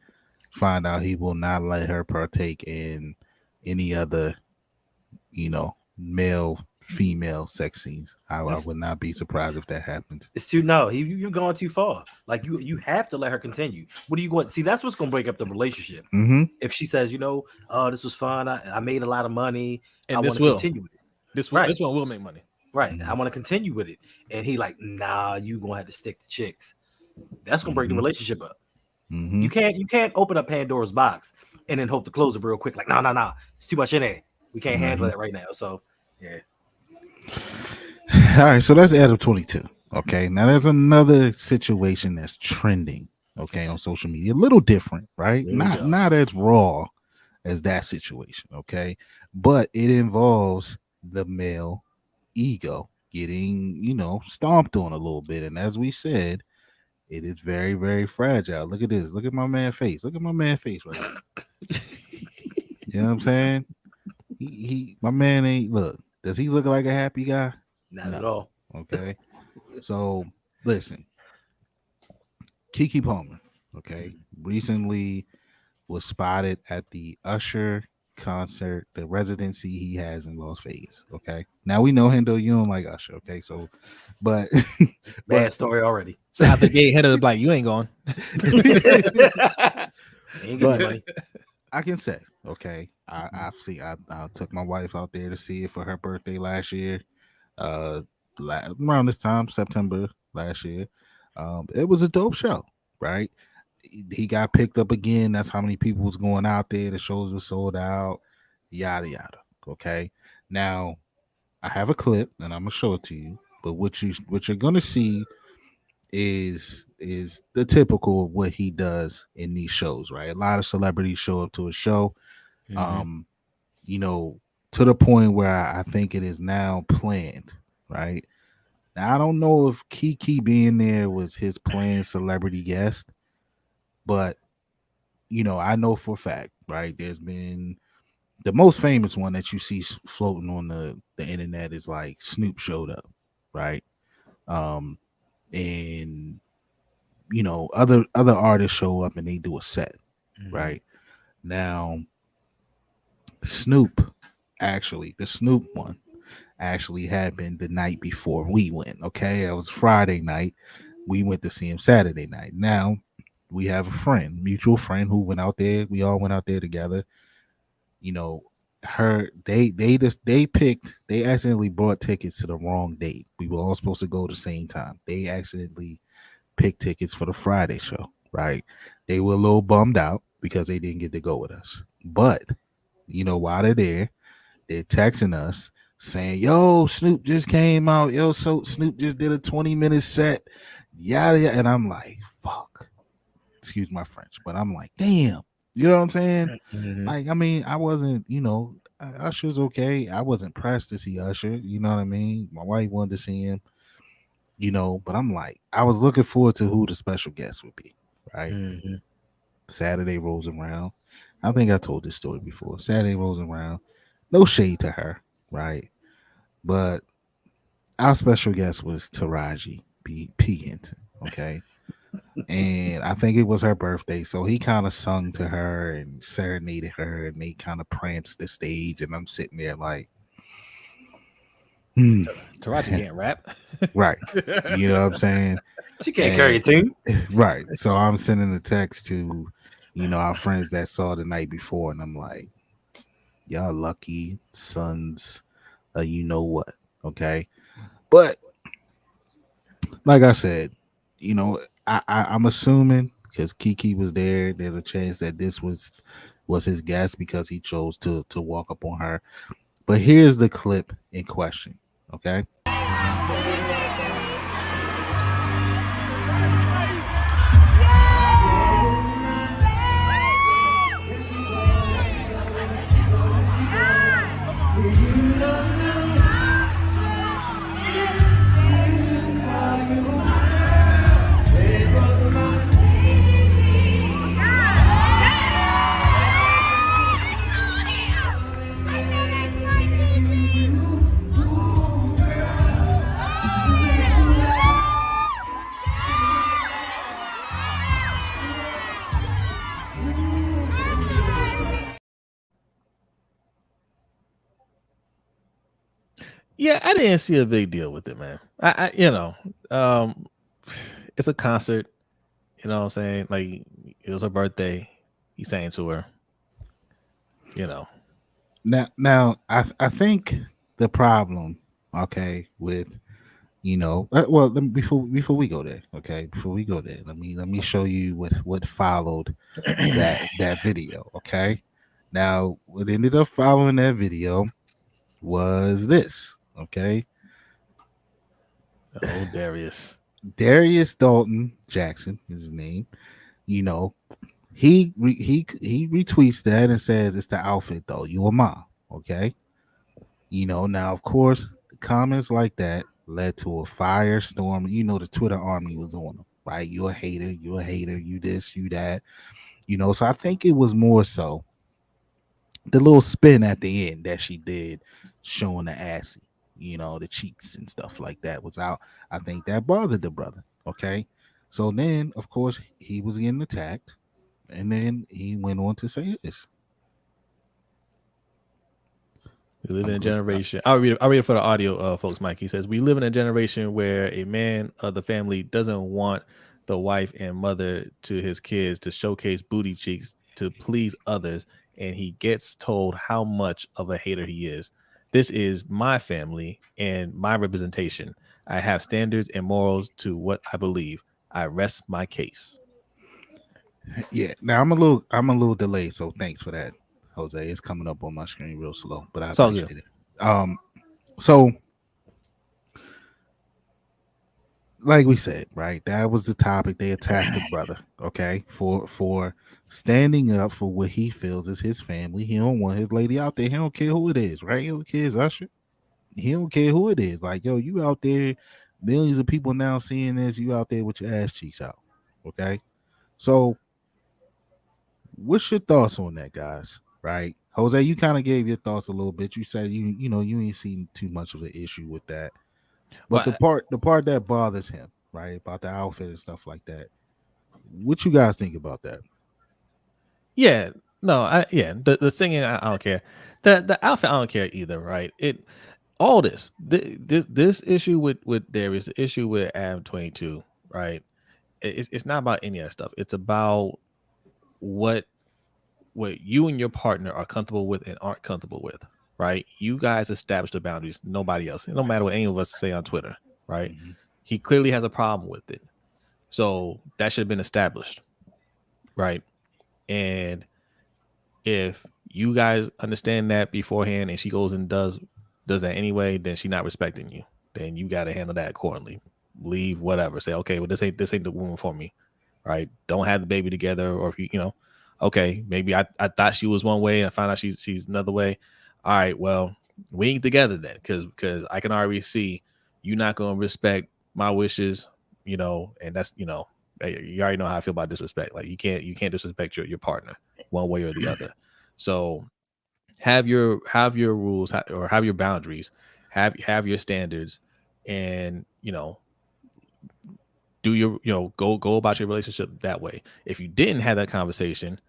find out he will not let her partake in any other, male, female sex scenes. I would not be surprised if that happens. It's too no. You're going too far. Like you have to let her continue. What are you going? See, that's what's going to break up the relationship. Mm-hmm. If she says, oh, this was fun. I made a lot of money. And I want this to will. continue with it. This Right. one will make money. Right. I want to continue with it. And he like, nah, you gonna have to stick to chicks. That's gonna break the relationship up. Mm-hmm. You can't open up Pandora's box and then hope to close it real quick. Like, no. It's too much in there. We can't handle it right now. So yeah. All right, so that's Adam 22. Okay, now there's another situation that's trending. Okay, on social media, a little different, right? Not as raw as that situation. Okay, but it involves the male ego getting, stomped on a little bit, and as we said, it is very, very fragile. Look at this. Look at my man's face. Look at my man's face right now. You know what I'm saying? My man ain't look. Does he look like a happy guy? Not at all. Okay. So listen, KeKe Palmer, okay, recently was spotted at the Usher concert, the residency he has in Las Vegas. Okay. Now we know, Hendo, you don't like Usher, okay? So but bad story already. So out the gate, head of the black, you ain't going. Ain't getting money. I can say, okay, I took my wife out there to see it for her birthday last year. Around this time, September last year. It was a dope show, right? He got picked up again. That's how many people was going out there. The shows were sold out, yada yada. Okay. Now I have a clip and I'm gonna show it to you. But what you're gonna see is the typical of what he does in these shows, right? A lot of celebrities show up to a show, to the point where I think it is now planned, right? Now I don't know if KeKe being there was his planned celebrity guest, but I know for a fact, right? There's been the most famous one that you see floating on the internet is like Snoop showed up, right? And other artists show up and they do a set, right? Now the Snoop one actually happened the night before we went. Okay, it was Friday night. We went to see him Saturday night. Now we have a mutual friend who went out there. We all went out there together. They accidentally bought tickets to the wrong date. We were all supposed to go at the same time. They accidentally picked tickets for the Friday show, right? They were a little bummed out because they didn't get to go with us. But while they're there, they're texting us saying, yo, Snoop just came out. Yo, so Snoop just did a 20-minute set. Yada yada. And I'm like, fuck. Excuse my French, but I'm like, damn. You know what I'm saying? Like, I mean, I wasn't, Usher's okay. I wasn't pressed to see Usher. You know what I mean? My wife wanted to see him, but I'm like, I was looking forward to who the special guest would be, right? Saturday rolls around. I think I told this story before. Saturday rolls around. No shade to her, right? But our special guest was Taraji P. Henson, okay? And I think it was her birthday, so he kind of sung to her and serenaded her, and they kind of pranced the stage, and I'm sitting there like, Taraji can't rap. Right. You know what I'm saying? She can't carry a tune. Right. So I'm sending a text to, our friends that saw the night before, and I'm like, y'all lucky sons of you know what, okay? But like I said, I'm assuming because KeKe was there, there's a chance that this was his guest because he chose to walk up on her. But here's the clip in question, okay? Yeah, I didn't see a big deal with it, man. Um, it's a concert. You know what I'm saying? Like it was her birthday. He sang to her. You know. Now, I think the problem, okay, with well, before we go there, okay, before we go there, let me show you what followed that video, okay. Now, what ended up following that video was this, okay. Oh, Darius. Darius Dalton Jackson is his name. You know, he retweets that and says it's the outfit though. You a mom, okay? Now of course comments like that led to a firestorm. The Twitter army was on him, right? You're a hater. You're a hater. You this, you that. So I think it was more so the little spin at the end that she did, showing the assy, the cheeks and stuff like that was out. I think that bothered the brother. Okay. So then, of course, he was getting attacked. And then he went on to say this. We live in a generation. I'll read it for the audio, folks. Mike, he says, we live in a generation where a man of the family doesn't want the wife and mother to his kids to showcase booty cheeks to please others, and he gets told how much of a hater he is. This is my family and my representation. I have standards and morals to what I believe. I rest my case. Yeah. Now I'm a little delayed, so thanks for that, Jose. It's coming up on my screen real slow, but I It's all good. appreciate it. So like we said, right? That was the topic. They attacked the brother, okay, for standing up for what he feels is his family. He don't want his lady out there. He don't care who it is, right? He don't care, it's Usher. He don't care who it is. Like, yo, you out there, millions of people now seeing this. You out there with your ass cheeks out, okay? So, what's your thoughts on that, guys? Right, Jose, you kind of gave your thoughts a little bit. You said you ain't seen too much of an issue with that. But the Well, part that bothers him, right, about the outfit and stuff like that. What you guys think about that? yeah, no, the singing, I don't care. The outfit, I don't care either, right? All this issue with Darius, the issue with Adam 22, right? It's not about any of that stuff. It's about what what you and your partner are comfortable with and aren't comfortable with, right? You guys establish the boundaries. Nobody else. It don't matter what any of us say on Twitter, right? Mm-hmm. He clearly has a problem with it, so that should have been established, right? And if you guys understand that beforehand and she goes and does that anyway, then she's not respecting you. Then you got to handle that accordingly. Leave, whatever. Say, okay, well, this ain't the woman for me, right? Don't have the baby together, or if okay, maybe I thought she was one way and I found out she's another way. All right, well, we ain't together then, because I can already see you not gonna respect my wishes, and that's you already know how I feel about disrespect. Like you can't disrespect your partner one way or the other. So have your rules, or have your boundaries, have your standards, and do your go about your relationship that way. If you didn't have that conversation,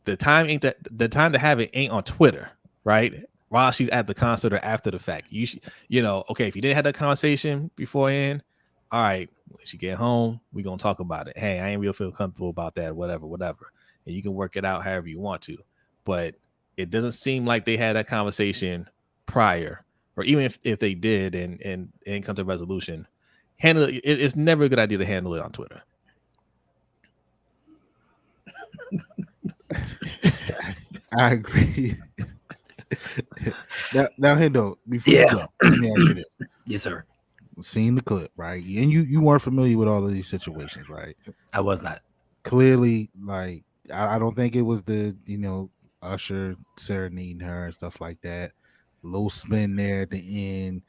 the time to have it ain't on Twitter, right? While she's at the concert or after the fact. Okay, if you didn't have that conversation beforehand, all right, when she get home, we gonna talk about it. Hey, I ain't real feel comfortable about that, whatever. And you can work it out however you want to. But it doesn't seem like they had that conversation prior, or even if they did and come to a resolution. It's never a good idea to handle it on Twitter. I agree. now, Hendo, before you Yeah. go, let me ask you this: Yes, sir. seeing the clip, right? And you weren't familiar with all of these situations, right? I was not. Clearly, like I don't think it was the Usher serenading her and stuff like that. Little spin there at the end,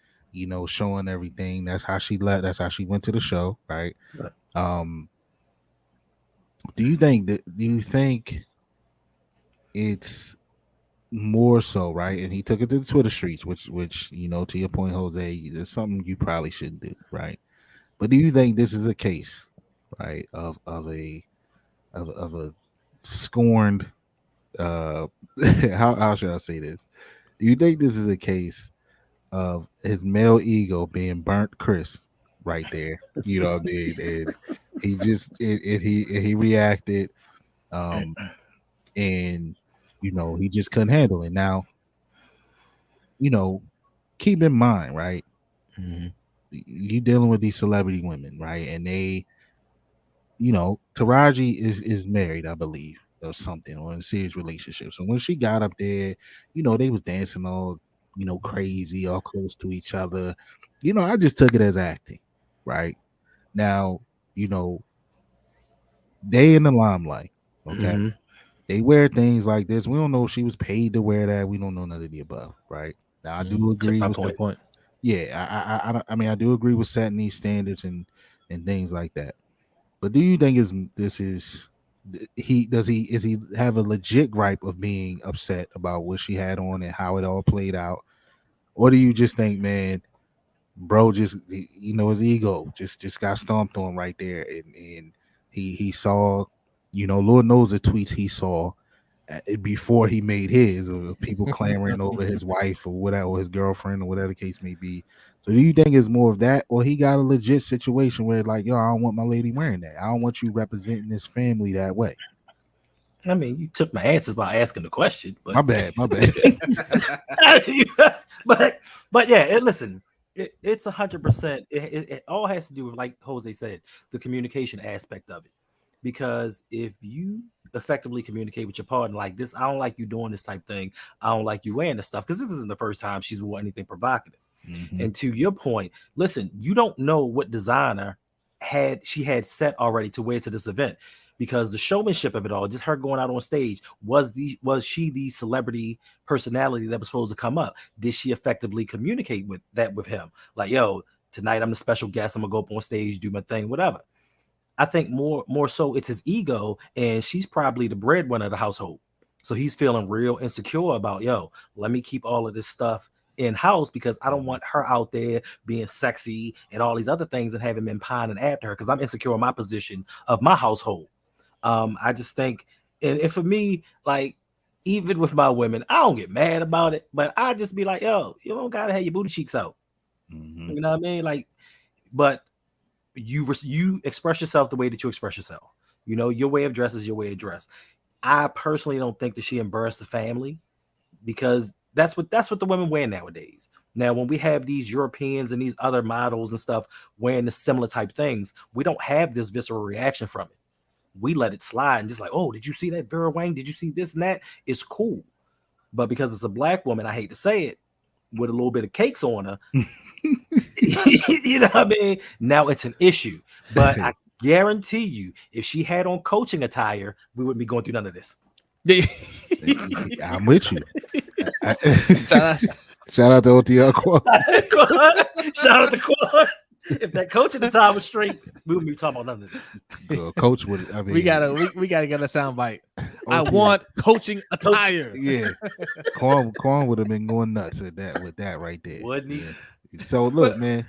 showing everything. That's how she left. That's how she went to the show, right? Right. Um, do you think it's more so, right? And he took it to the Twitter streets, which to your point, Jose, there's something you probably shouldn't do, right? But do you think this is a case, right, of a scorned uh how should I say this? Do you think this is a case of his male ego being burnt crisp right there. You know what I mean? And he reacted, um, and he just couldn't handle it. Now, you know, keep in mind, right? Mhm. You dealing with these celebrity women, right? And Taraji is married, I believe, or something, or in a serious relationship. So when she got up there, they was dancing all, crazy, all close to each other. I just took it as acting, right? Now, you know, they in the limelight, okay? Mhm. They wear things like this. We don't know if she was paid to wear that. We don't know none of the above, right? Now, I do Took agree my with, point. Point. yeah, I mean, I do agree with setting these standards and things like that. But do you think this is he have a legit gripe of being upset about what she had on and how it all played out, or do you just think, man, bro, just his ego just got stomped on right there, and he saw, Lord knows the tweets he saw before he made his, of people clamoring over his wife or whatever, or his girlfriend or whatever the case may be. So do you think it's more of that, or he got a legit situation where like, yo, I don't want my lady wearing that. I don't want you representing this family that way. I mean, you took my answers by asking the question, My but bad, my bad. but yeah, listen, it's 100%. It all has to do with, like Jose said, the communication aspect of it. Because if you effectively communicate with your partner like this, I don't like you doing this type thing. I don't like you wearing this stuff, because this isn't the first time she's worn anything provocative. Mm-hmm. And to your point, listen, you don't know what designer she had set already to wear to this event, because the showmanship of it all, just her going out on stage, was she the celebrity personality that was supposed to come up? Did she effectively communicate with him? Like, yo, tonight I'm the special guest. I'm gonna go up on stage, do my thing, whatever. I think more so it's his ego, and she's probably the breadwinner of the household. So he's feeling real insecure about, yo, let me keep all of this stuff in house, because I don't want her out there being sexy and all these other things and having been pining after her, because I'm insecure in my position of my household. I just think, and for me, like, even with my women, I don't get mad about it, but I just be like, yo, you don't gotta have your booty cheeks out. Mm-hmm. You know what I mean? Like, but you express yourself the way that you express yourself. Your way of dress is your way of dress. I personally don't think that she embarrassed the family, because that's what the women wear nowadays. Now, when we have these Europeans and these other models and stuff wearing the similar type things, we don't have this visceral reaction from it. We let it slide and just like, oh, did you see that Vera Wang? Did you see this and that? It's cool. But because it's a black woman, I hate to say it, with a little bit of cakes on her, you know what I mean? Now it's an issue. But I guarantee you, if she had on coaching attire, we wouldn't be going through none of this. I'm with you. Shout Shout out to OTL Quad. Shout out to Quad. If that coaching attire was straight, we wouldn't be talking about none of this. Coach would. I mean, we gotta get a sound bite. I OTL want coaching attire. Yeah, Quan would have been going nuts with that right there. Wouldn't he? Yeah. So look, man,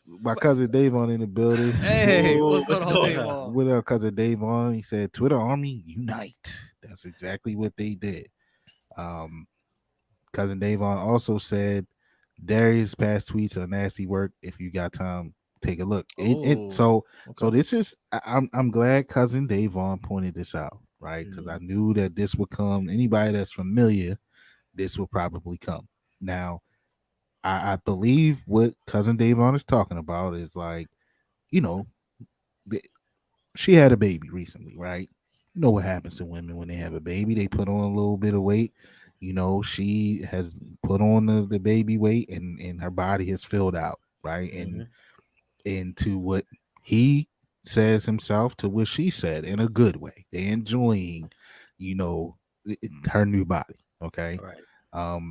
my cousin Davon in the building. Hey, Whoa, what's what's going going on, on? Davon? With our cousin Davon, he said, "Twitter Army unite." That's exactly what they did. Cousin Davon also said, "Darius' past tweets are nasty work. If you got time, take a look." So Okay. this is. I'm glad cousin Davon pointed this out, right? Because I knew that this would come. Anybody that's familiar, this will probably come. Now, I believe what cousin Davon is talking about is like, you know, she had a baby recently, right? You know what happens to women when they have a baby? They put on a little bit of weight. She has put on the baby weight, and her body has filled out, right? And into what he says himself to what she said in a good way. They enjoying, her new body. Okay. Right.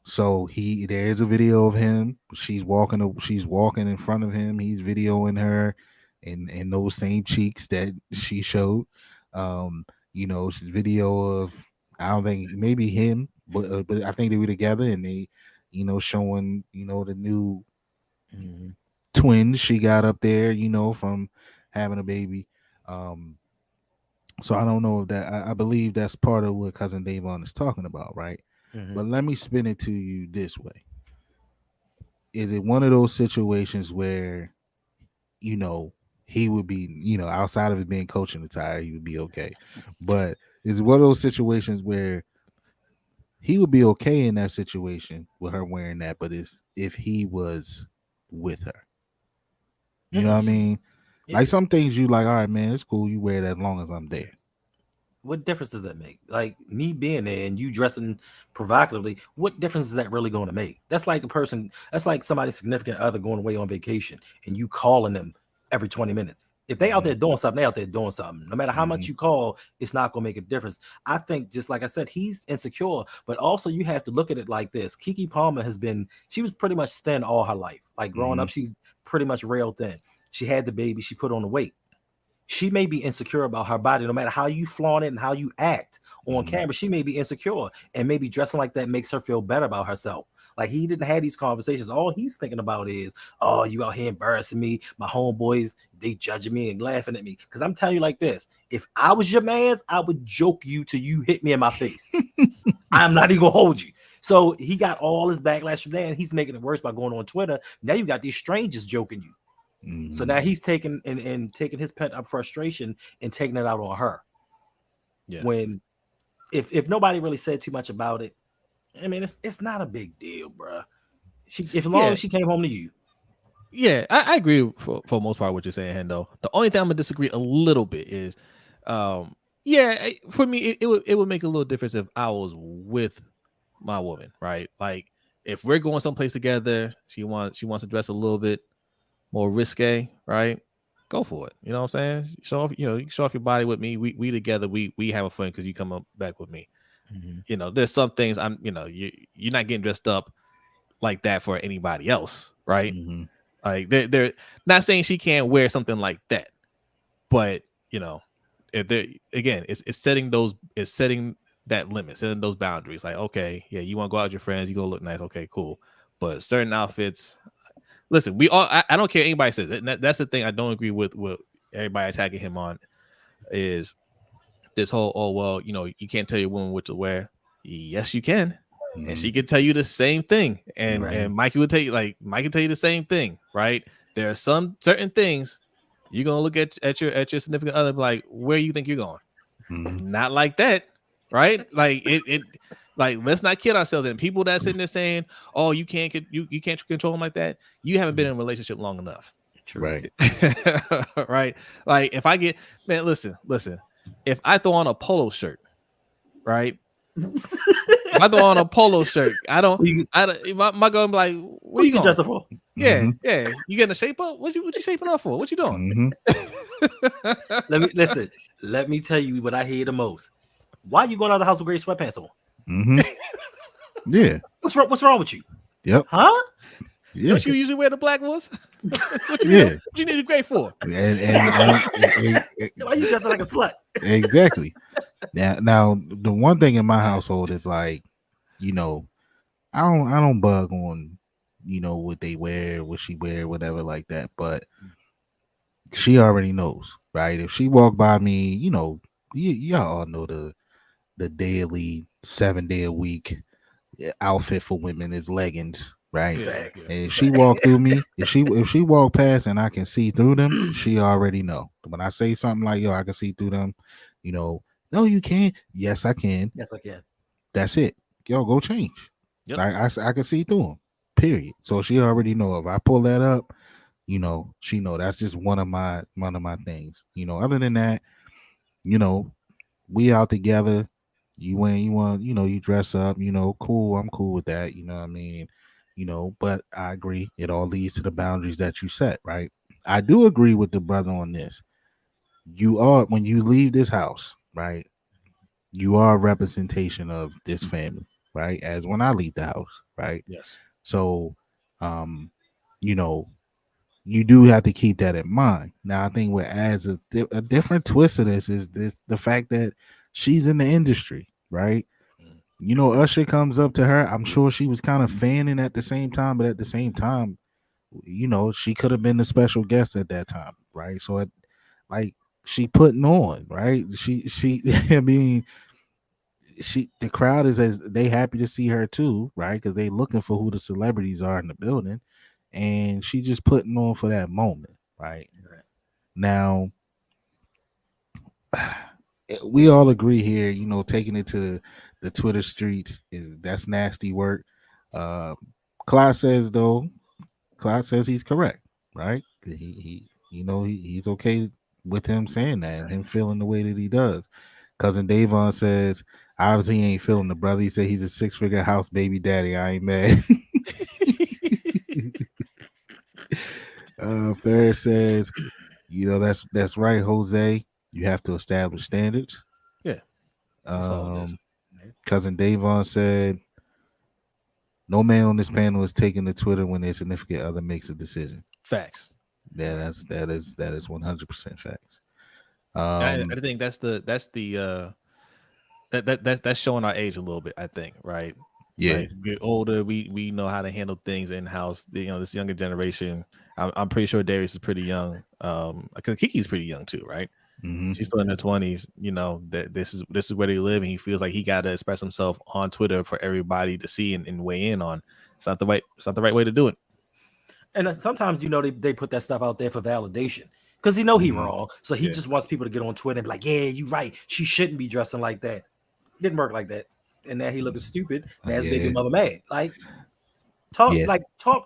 So there's a video of him. She's walking in front of him. He's videoing her in those same cheeks that she showed. She's video of, I don't think, maybe him, but I think they were together, and they, showing, the new twins she got up there, from having a baby. So I don't know if that, I believe that's part of what cousin Davon is talking about, right? But let me spin it to you this way. is it one of those situations where, you know, he would be, you know, outside of it being coaching attire, he would be okay. But is it one of those situations where he would be okay in that situation with her wearing that, but it's if he was with her. You know what I mean? Like some things you like, all right, man, it's cool. You wear it as long as I'm there. What difference does that make? Like me being there and you dressing provocatively, what difference is that really going to make? That's like that's like somebody's significant other going away on vacation and you calling them every 20 minutes. If they out there doing something, they out there doing something. No matter how much you call, it's not going to make a difference. I think, just like I said, he's insecure, but also you have to look at it like this. KeKe Palmer she was pretty much thin all her life. Like growing up, she's pretty much rail thin. She had the baby, she put on the weight. She may be insecure about her body, no matter how you flaunt it and how you act on camera. She may be insecure, and maybe dressing like that makes her feel better about herself. Like he didn't have these conversations. All he's thinking about is, oh, you out here embarrassing me. My homeboys, they judging me and laughing at me. Because I'm telling you like this, if I was your man's, I would joke you till you hit me in my face. I'm not even gonna hold you. So he got all his backlash from there, and he's making it worse by going on Twitter. Now you got these strangers joking you. So now he's taking and taking his pent up frustration and taking it out on her. Yeah. When if nobody really said too much about it, I mean it's not a big deal, bro. As long as she came home to you. Yeah, I agree for most part what you're saying, Hendo. The only thing I'm gonna disagree a little bit is, for me it would make a little difference if I was with my woman, right? Like if we're going someplace together, she wants to dress a little bit more risque, right? Go for it. You know what I'm saying? Show off, you show off your body with me. We together, we have fun because you come up back with me. There's some things you're not getting dressed up like that for anybody else, right? Like they're not saying she can't wear something like that, but if they're again, it's setting that limit, setting those boundaries. Like, okay, yeah, you want to go out with your friends, you gonna look nice, okay, cool. But certain outfits. Listen, we all. I don't care what anybody says. That's the thing I don't agree with everybody attacking him on is this whole, you can't tell your woman what to wear. Yes, you can. And she can tell you the same thing. And Mikey would tell you, Mike can tell you the same thing, right? There are some certain things you're gonna look at your significant other like, where you think you're going? Not like that, right? Like it like, let's not kid ourselves. And people that sitting there saying, "Oh, you can't control them like that," you haven't been in a relationship long enough, right? Right? Like, if I get listen, if I throw on a polo shirt, right? If I throw on a polo shirt, my girl be like, "What are you dressing for?" Yeah, yeah. You getting a shape up? What you shaping up for? What you doing? Let me tell you what I hear the most. Why are you going out of the house with gray sweatpants on? Yeah. What's wrong with you? Yep. Huh? Yeah. Don't you usually wear the black ones? What you need a gray for? And why you dressing like a slut? Exactly. Now the one thing in my household is like, I don't bug on, what they wear, what she wear, whatever like that. But she already knows, right? If she walk by me, y'all all know the daily 7-day a week outfit for women is leggings, right? Facts. And if she walk through me, if she walk past and I can see through them, she already know. When I say something like, "Yo, I can see through them," no, you can't. Yes, I can. Yes, I can. That's it. Yo, go change. Yep. I can see through them. Period. So she already know if I pull that up, she know that's just one of my things. Other than that, we out together. You dress up, cool. I'm cool with that. You know what I mean? But I agree. It all leads to the boundaries that you set, right? I do agree with the brother on this. When you leave this house, right? You are a representation of this family, right? As when I leave the house, right? Yes. So, you do have to keep that in mind. Now, I think what adds a different twist to this is the fact that she's in the industry, right? Usher comes up to her. I'm sure she was kind of fanning at the same time, but at the same time, she could have been the special guest at that time, right? So, she putting on, right? She I mean, the crowd is they happy to see her too, right? Because they looking for who the celebrities are in the building. and she just putting on for that moment, right? Right. Now, we all agree here, taking it to the Twitter streets that's nasty work. Uh, Clyde says though, Clyde says he's correct, right? He's okay with him saying that and him feeling the way that he does. Cousin Davon says obviously he ain't feeling the brother. He said he's a 6-figure house baby daddy. I ain't mad. Ferris says, that's right, Jose. You have to establish standards. Yeah. That's all it is. Cousin Davon said, no man on this panel is taking to Twitter when their significant other makes a decision. Facts. Yeah, that is 100% facts. I think that's showing our age a little bit. I think, right? Yeah. Like, get older, we know how to handle things in house. This younger generation. I'm pretty sure Darius is pretty young. Because KeKe's pretty young too, right? Mm-hmm. She's still in her 20s. That this is where they live, and he feels like he got to express himself on Twitter for everybody to see and weigh in on. It's not the right way to do it. And sometimes they put that stuff out there for validation because he wrong, so he just wants people to get on Twitter and be like, "Yeah, you right. She shouldn't be dressing like that." Didn't work like that, and now he looking stupid. Now his baby mother mad. Like talk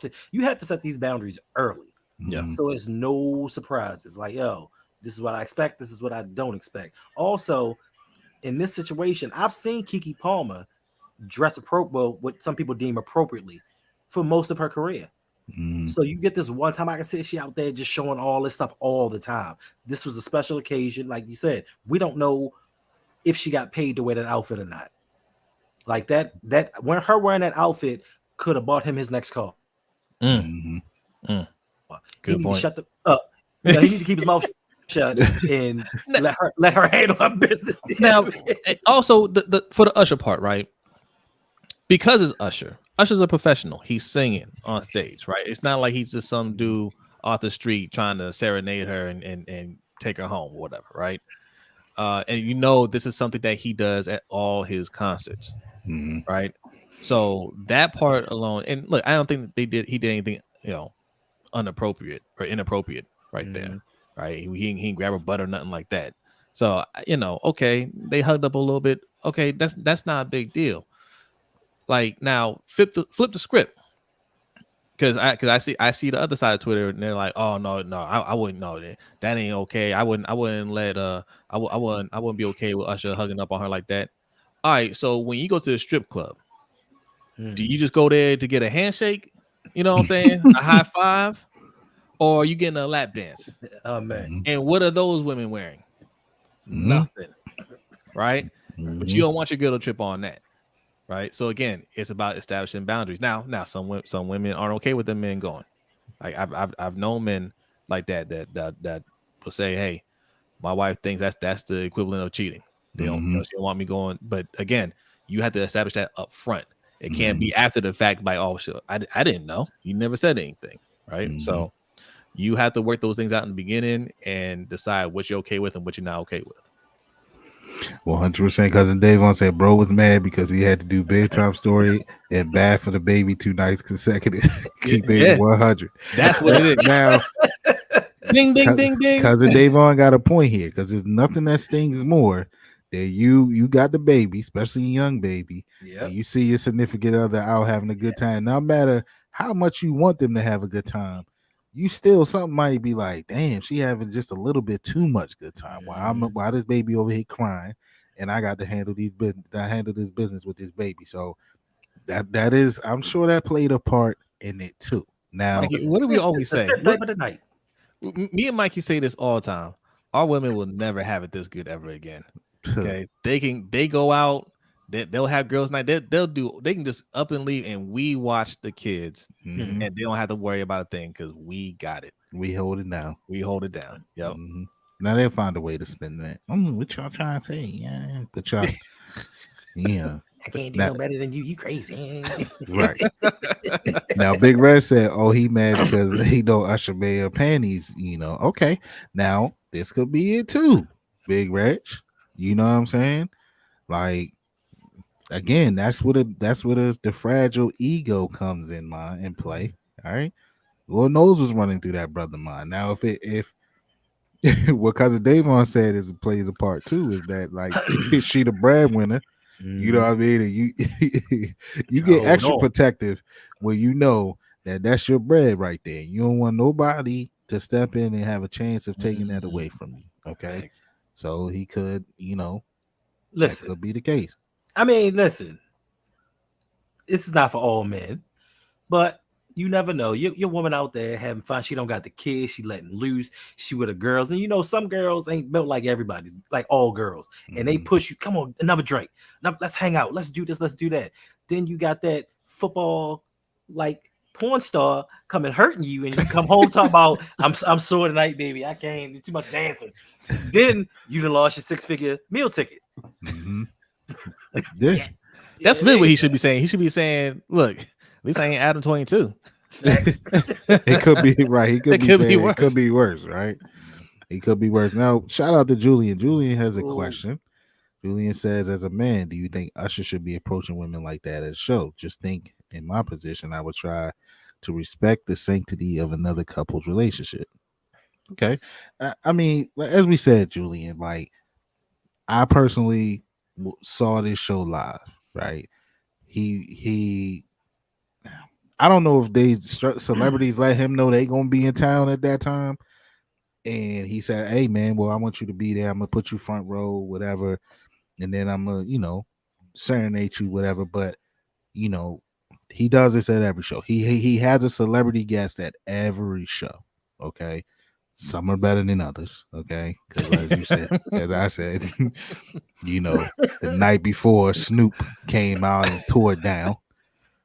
to. You have to set these boundaries early. Yeah. So it's no surprises. Like, yo, this is what I expect. This is what I don't expect. Also, in this situation, I've seen KeKe Palmer dress what some people deem appropriately for most of her career. So you get this one time, I can see she out there just showing all this stuff all the time. This was a special occasion. Like you said, we don't know if she got paid to wear that outfit or not. Like that when her wearing that outfit could have bought him his next car. Mm-hmm. Good he need point. to shut the up. He need to keep his mouth shut and let her handle her business. Now, also for the Usher part, right? Because it's Usher. Usher's a professional. He's singing on stage, right? It's not like he's just some dude off the street trying to serenade her and take her home or whatever, right? And this is something that he does at all his concerts, right? So that part alone, and look, I don't think he did anything, inappropriate right there, right? He didn't grab her butt or nothing like that. So okay, they hugged up a little bit. Okay, that's not a big deal. Like now, flip the script, because I see the other side of Twitter and they're like, oh no, I wouldn't know that ain't okay. I wouldn't let I wouldn't be okay with Usher hugging up on her like that. All right, so when you go to the strip club, do you just go there to get a handshake? You know what I'm saying? A high five, or are you getting a lap dance? Oh man! And what are those women wearing? Nothing, right? But you don't want your girl to trip on that. Right, so again, it's about establishing boundaries. Now, some women aren't okay with the men going. Like I've known men like that will say, "Hey, my wife thinks that's the equivalent of cheating. They don't, she don't want me going." But again, you have to establish that up front. It can't be after the fact. By sure, I didn't know. You never said anything, right? So you have to work those things out in the beginning and decide what you're okay with and what you're not okay with. 100%. Cousin Davon said bro was mad because he had to do bedtime story and bad for the baby 2 nights consecutive. Keep it 100. That's what it is. Now, ding, ding, ding. Cousin Davon got a point here because there's nothing that stings more than you got the baby, especially a young baby, and you see your significant other out having a good time. No matter how much you want them to have a good time, you still something might be like, damn, she having just a little bit too much good time. Why this baby over here crying, and I got to handle this business with this baby. So that is, I'm sure that played a part in it too. Now, Mikey, what do we always say? Night. Me and Mikey say this all the time. Our women will never have it this good ever again. Okay, they go out. They'll have girls' night. They can just up and leave, and we watch the kids, and they don't have to worry about a thing because we got it. We hold it down. Yep. Now they'll find a way to spin that. What y'all trying to say? Yeah, but y'all, yeah. I can't do no better than you. You crazy, right? Now, Big Red said, "Oh, he mad because he know Usher made her panties." Okay. Now this could be it too, Big Red. You know what I'm saying? Like, again, that's where the fragile ego comes in play. All right, Lord knows what's running through that brother mind. Now, if what cousin Davon said is plays a part too, is that like she the breadwinner, you know what I mean, and you get Hold extra on. protective when you know that that's your bread right there. You don't want nobody to step in and have a chance of taking that away from you. Okay, Thanks. so he could, that Listen, could be the case. I mean, listen, this is not for all men, but you never know. Your woman out there having fun. She don't got the kids. She letting loose. She with the girls, and some girls ain't built like everybody's, like all girls, and they push you. Come on, another drink. Now, let's hang out. Let's do this. Let's do that. Then you got that football like porn star coming hurting you, and you come home talking about I'm sore tonight, baby. I can't do too much dancing. Then you done lost your 6-figure meal ticket. Mm-hmm. Yeah. That's really what he should be saying. He should be saying, "Look, at least I ain't Adam 22." It could be right. He could be saying worse. it could be worse, right? It could be worse. Now, shout out to Julian. Julian has a question. Julian says, as a man, do you think Usher should be approaching women like that at a show? Just think, in my position, I would try to respect the sanctity of another couple's relationship. Okay. I mean, as we said, Julian, like, I personally saw this show live, right? He I don't know if they celebrities let him know they gonna be in town at that time, and he said, "Hey man, well I want you to be there. I'm gonna put you front row, whatever, and then I'm gonna serenade you, whatever." But he does this at every show. He has a celebrity guest at every show. Okay, some are better than others. Okay, because as you said, as I said, the night before Snoop came out and tore it down.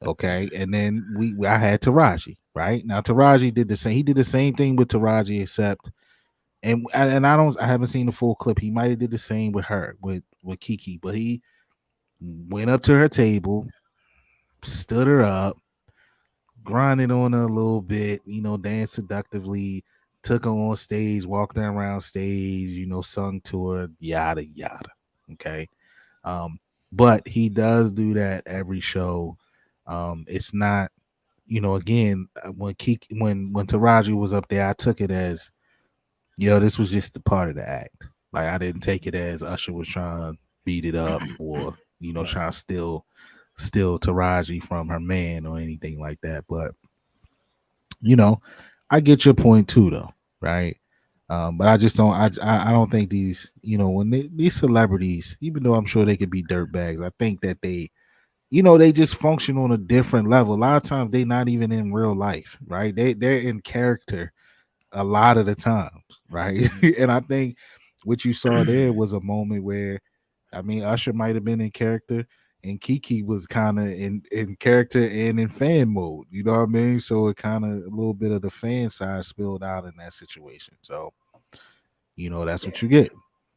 Okay, and then I had Taraji. Right now, Taraji did the same. He did the same thing with Taraji, except and I haven't seen the full clip. He might have did the same with her with KeKe, but he went up to her table, stood her up, grinded on her a little bit, danced seductively, took her on stage, walked her around stage, sung to her, yada yada. Okay, but he does do that every show. It's not, again, when Taraji was up there, I took it as, this was just a part of the act. Like, I didn't take it as Usher was trying to beat it up or trying to steal Taraji from her man or anything like that. But I get your point too, though, right? But I just don't. I don't think these, when these celebrities, even though I'm sure they could be dirtbags, I think that they just function on a different level. A lot of times they're not even in real life, right? They're in character a lot of the times, right? And I think what you saw there was a moment where, I mean, Usher might have been in character and KeKe was kind of in character and in fan mode. You know what I mean? So it kind of a little bit of the fan side spilled out in that situation. So, that's what you get.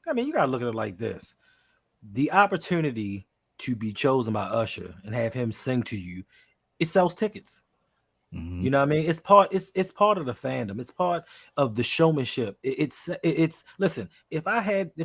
I mean, you gotta look at it like this: the opportunity to be chosen by Usher and have him sing to you, it sells tickets. Mhm. You know what I mean? It's part of the fandom. It's part of the showmanship. It's listen. If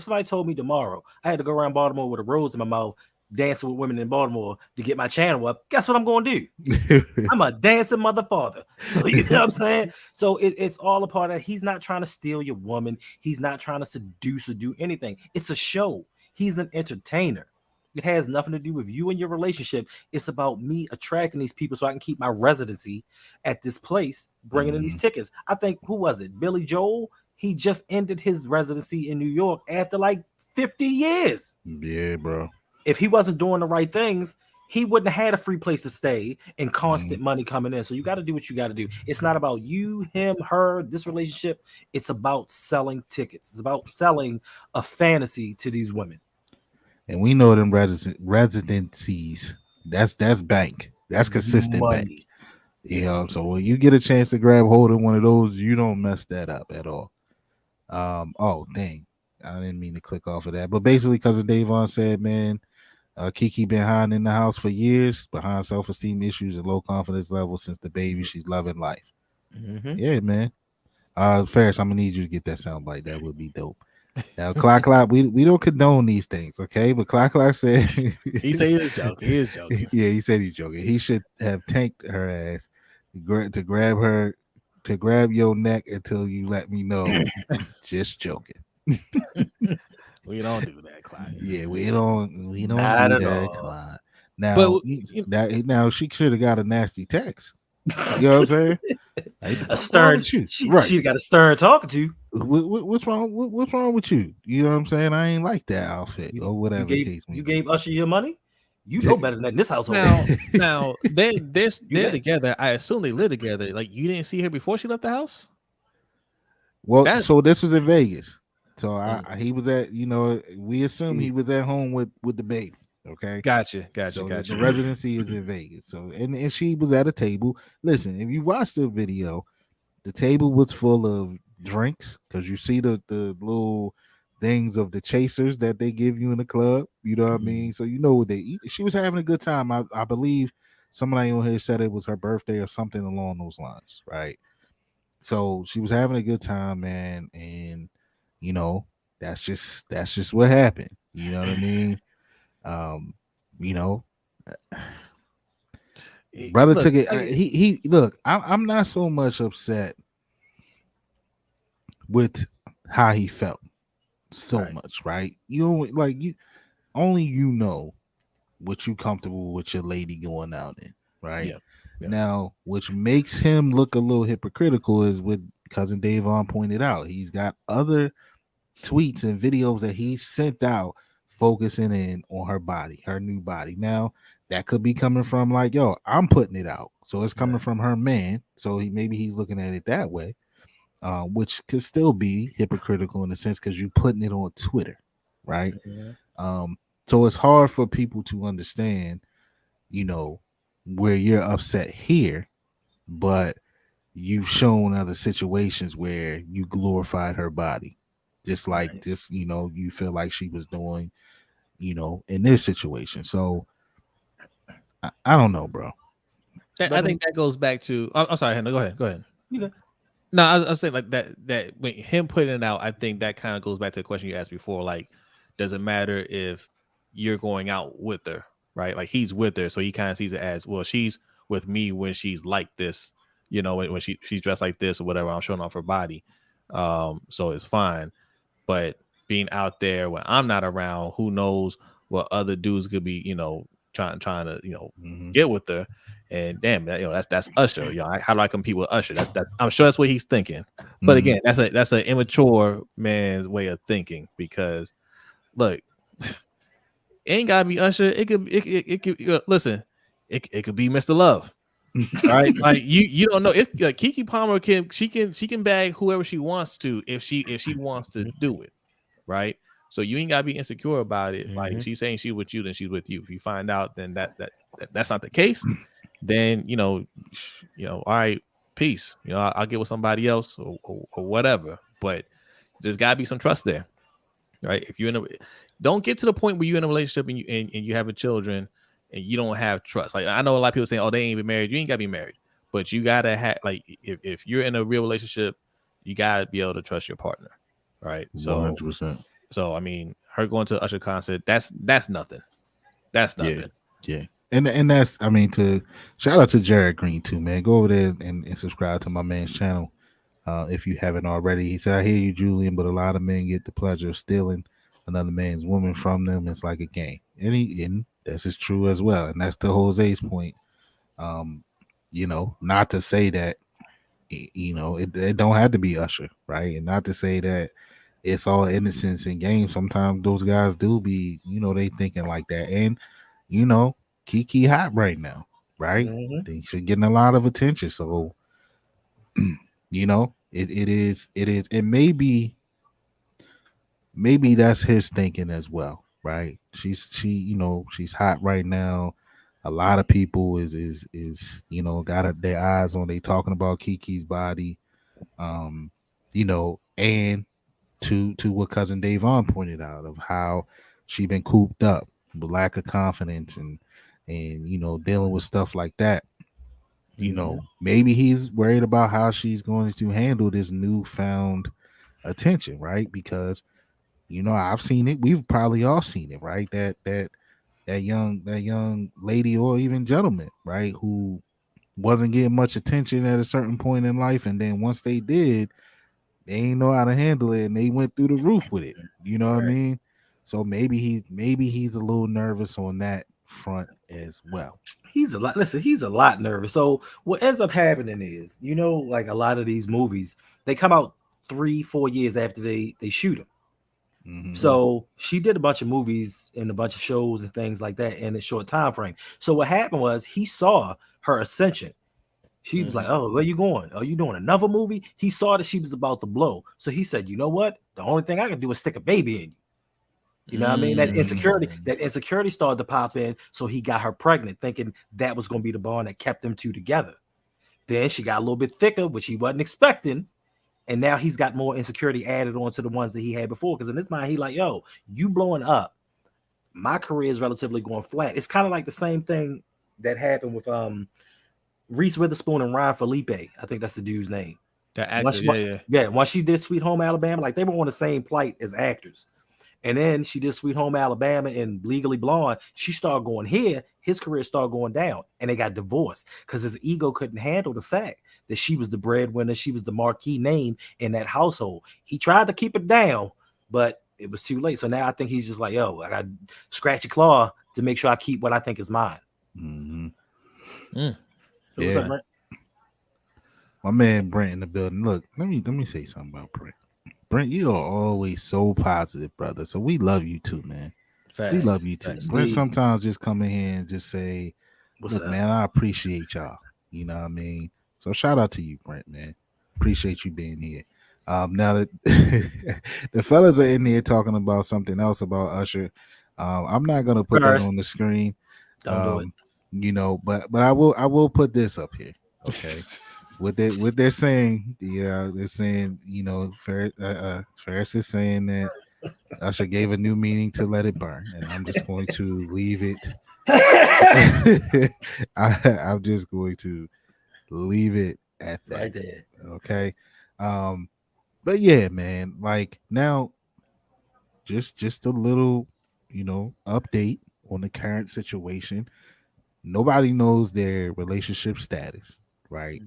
somebody told me tomorrow I had to go around Baltimore with a rose in my mouth, dancing with women in Baltimore to get my channel up, guess what I'm going to do? I'm a dancing mother father. So you know what I'm saying? So it's all a part of. He's not trying to steal your woman. He's not trying to seduce or do anything. It's a show. He's an entertainer. It has nothing to do with you and your relationship. It's about me attracting these people so I can keep my residency at this place, bringing in these tickets. I think, who was it? Billy Joel? He just ended his residency in New York after like 50 years. Yeah, bro. If he wasn't doing the right things, he wouldn't have had a free place to stay and constant money coming in. So you got to do what you got to do. It's not about you, him, her, this relationship. It's about selling tickets. It's about selling a fantasy to these women. And we know them residencies. That's bank. That's consistent Money. bank. So when you get a chance to grab hold of one of those, you don't mess that up at all. Oh dang, I didn't mean to click off of that. But basically, cousin Davon said, man, KeKe been hiding in the house for years, behind self-esteem issues and low confidence levels since the baby. She's loving life. Mm-hmm. Yeah, man. Ferris, I'm gonna need you to get that soundbite. That would be dope. Now, Clock, we don't condone these things, okay? But Clock said he said he was joking. He is joking. Yeah, he said he's joking. He should have tanked her ass to grab her to grab your neck until you let me know. Just joking. We don't do that, Clyde. Yeah, we don't Not do at that, all. Clyde. But Now you now she should have got a nasty text. You know what I'm saying? Like, the A fuck wrong stern. with you? She Right. she got a stern talking to. What's wrong? What's wrong with you? You know what I'm saying? I ain't like that outfit or You whatever the gave case may you be. gave Usher your money. You know better than that in this household. now they're You mad. together. I assume they live together. Like you didn't see her before she left the house. Well, That so this was in Vegas. So Mm. he was at, we assume he was at home with the baby. Okay. Gotcha. So the residency is in Vegas. So and she was at a table. Listen, if you watch the video, the table was full of drinks because you see the little things of the chasers that they give you in the club. You know what I mean? So you know what they eat. She was having a good time. I believe somebody on here said it was her birthday or something along those lines, right? So she was having a good time, man, and you know that's just what happened. You know what I mean? Um, you know, brother Look, took it. He look. I'm not so much upset with how he felt so right. much, right? You know, like only know what you comfortable with your lady going out in, right? Yeah. Yeah. Now, which makes him look a little hypocritical is what cousin Davon pointed out. He's got other tweets and videos that he sent out focusing in on her body, her new body. Now, that could be coming from like, yo, I'm putting it out. So it's coming from her man. So maybe he's looking at it that way. Which could still be hypocritical in a sense because you're putting it on Twitter, right? Mhm. So it's hard for people to understand, where you're upset here, but you've shown other situations where you glorified her body, just like Right. this, you feel like she was doing, in this situation. So I don't know, bro. I think that goes back to. I'm sorry, Hannah. Go ahead. Go ahead. You got- No, I was saying like that when him putting it out, I think that kind of goes back to the question you asked before. Like, does it matter if you're going out with her, right? Like he's with her, so he kind of sees it as well. She's with me when she's like this, when she's dressed like this or whatever. I'm showing off her body, so it's fine. But being out there when I'm not around, who knows what other dudes could be, trying to, get with her. And damn, that's Usher. How do I compete with Usher? That's I'm sure that's what he's thinking. But again, that's an immature man's way of thinking because look, it ain't gotta be Usher. It could listen. It could be Mr. Love. Right, like you don't know if like KeKe Palmer she can bag whoever she wants to if she wants to do it, right? So you ain't gotta be insecure about it. Like she's saying she's with you, then she's with you. If you find out then that's not the case, then all right, peace. I'll get with somebody else or whatever. But there's gotta be some trust there, right? If you're don't get to the point where you're in a relationship and you having children and you don't have trust. Like I know a lot of people saying, "Oh, they ain't been married." You ain't gotta be married, but you gotta have like if you're in a real relationship, you gotta be able to trust your partner, right? 100%. So I mean, her going to Usher concert, that's nothing. That's nothing. Yeah. And that's, I mean, to shout out to Jared Green too, man. Go over there and subscribe to my man's channel if you haven't already. He said, I hear you, Julian, but a lot of men get the pleasure of stealing another man's woman from them. It's like a game. And this is true as well. And that's to Jose's point. Not to say that, it don't have to be Usher, right? And not to say that it's all innocence in games. Sometimes those guys do be, they thinking like that. And, KeKe hot right now, right? She's getting a lot of attention. So, it maybe that's his thinking as well, right? She's hot right now. A lot of people is got their eyes on. They talking about KeKe's body, and to what cousin Davon pointed out of how she been cooped up with lack of confidence and dealing with stuff like that. Maybe he's worried about how she's going to handle this newfound attention, right? Because I've seen it. We've probably all seen it, right? That young lady or even gentleman, right, who wasn't getting much attention at a certain point in life, and then once they did, they ain't know how to handle it, and they went through the roof with it. You know what I Right. mean? So maybe he's a little nervous on that front as well. He's a lot. Listen, he's a lot nervous. So what ends up happening is, like a lot of these movies, they come out 3, 4 years after they shoot them. Mm-hmm. So she did a bunch of movies and a bunch of shows and things like that in a short time frame. So what happened was he saw her ascension. She was like, "Oh, where you going? Are you doing another movie?" He saw that she was about to blow. So he said, "You know what? The only thing I can do is stick a baby in you." You know what I mean? That insecurity started to pop in. So he got her pregnant, thinking that was going to be the bond that kept them two together. Then she got a little bit thicker, which he wasn't expecting. And now he's got more insecurity added on to the ones that he had before. Because in his mind, he like, yo, you blowing up. My career is relatively going flat. It's kind of like the same thing that happened with Reese Witherspoon and Ryan Felipe. I think that's the dude's name. The actor, yeah. Once she did Sweet Home Alabama, like they were on the same plight as actors. And then she did Sweet Home Alabama and Legally Blonde. She started going here. His career started going down. And they got divorced because his ego couldn't handle the fact that she was the breadwinner. She was the marquee name in that household. He tried to keep it down, but it was too late. So now I think he's just like, yo, I got to scratch your claw to make sure I keep what I think is mine. Mm-hmm. What's up, Brent? My man Brent in the building. Look, let me say something about Brent. Brent, you are always so positive, brother. So we love you too, man. We love you too. Brent sometimes just come in here and just say, look, man, I appreciate y'all. You know what I mean? So shout out to you, Brent, man. Appreciate you being here. Now that the fellas are in there talking about something else about Usher, I'm not gonna put that on the screen. Don't do it. But I will put this up here. Okay. What they're saying, they're saying, Ferris is saying that Usher gave a new meaning to "Let It Burn," and I'm just going to leave it. I'm just going to leave it at that. Right there. Okay. But yeah, man, like now, just a little, update on the current situation. Nobody knows their relationship status, right?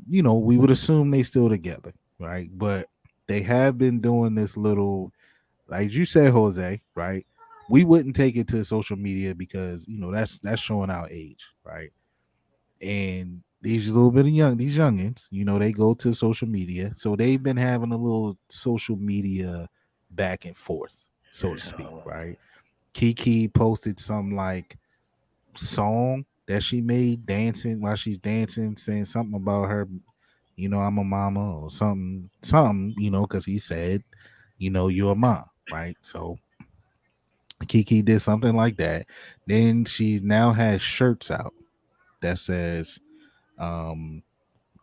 We would assume they still together, right? But they have been doing this little, like you said, Jose, right? We wouldn't take it to social media because that's showing our age, right? And these youngins, they go to social media, so they've been having a little social media back and forth, so to speak, right? KeKe posted some like song that she made dancing while she's dancing, saying something about her, I'm a mama or something, because he said, you're a mom, right? So KeKe did something like that. Then she now has shirts out that says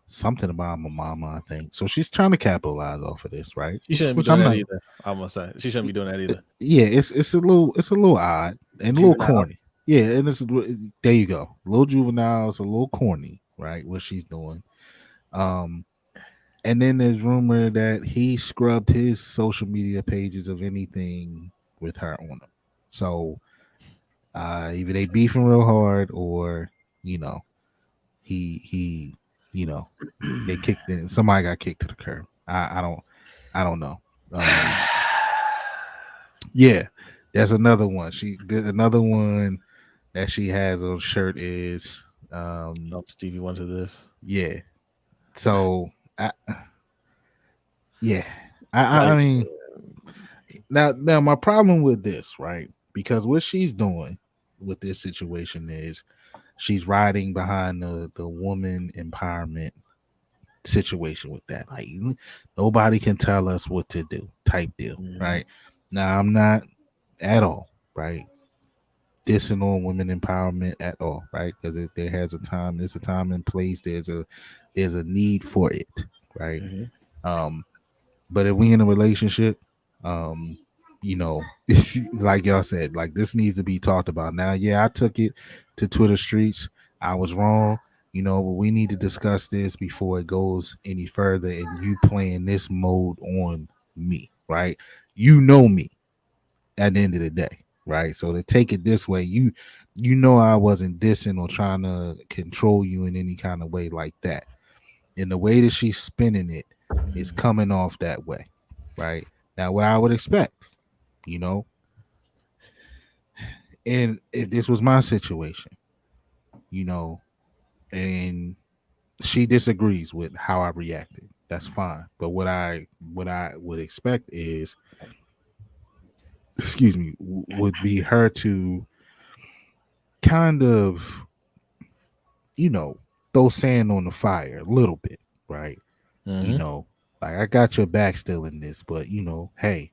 something about I'm a mama, I think. So she's trying to capitalize off of this, right? She shouldn't be doing that either. I'm gonna say she shouldn't be doing that either. Yeah, it's a little odd and a little corny. Yeah, and there you go. A little juvenile, it's a little corny, right? What she's doing. And then there's rumor that he scrubbed his social media pages of anything with her on them. So either they beefing real hard or, he they kicked in. Somebody got kicked to the curb. I don't know. Yeah, there's another one. She did another one that she has on shirt is Stevie Wonder this. Yeah. So I mean now my problem with this, right? Because what she's doing with this situation is she's riding behind the woman empowerment situation with that. Like nobody can tell us what to do type deal, right? Now I'm not at all, right? Dissing on women empowerment at all, right? Because there's a time and place. There's a need for it, right? But if we in a relationship, like y'all said, like this needs to be talked about. Now, yeah, I took it to Twitter streets. I was wrong, but we need to discuss this before it goes any further. And you playing this mode on me, right? You know me. At the end of the day, right? So to take it this way, you know I wasn't dissing or trying to control you in any kind of way like that. And the way that she's spinning it is coming off that way, right? Now, what I would expect, you know, and if this was my situation, you know, and she disagrees with how I reacted, that's fine. But what I would expect is, excuse me, would be her to kind of, you know, throw sand on the fire a little bit, right? You Mm-hmm. know, like I got your back still in this, but you know, hey,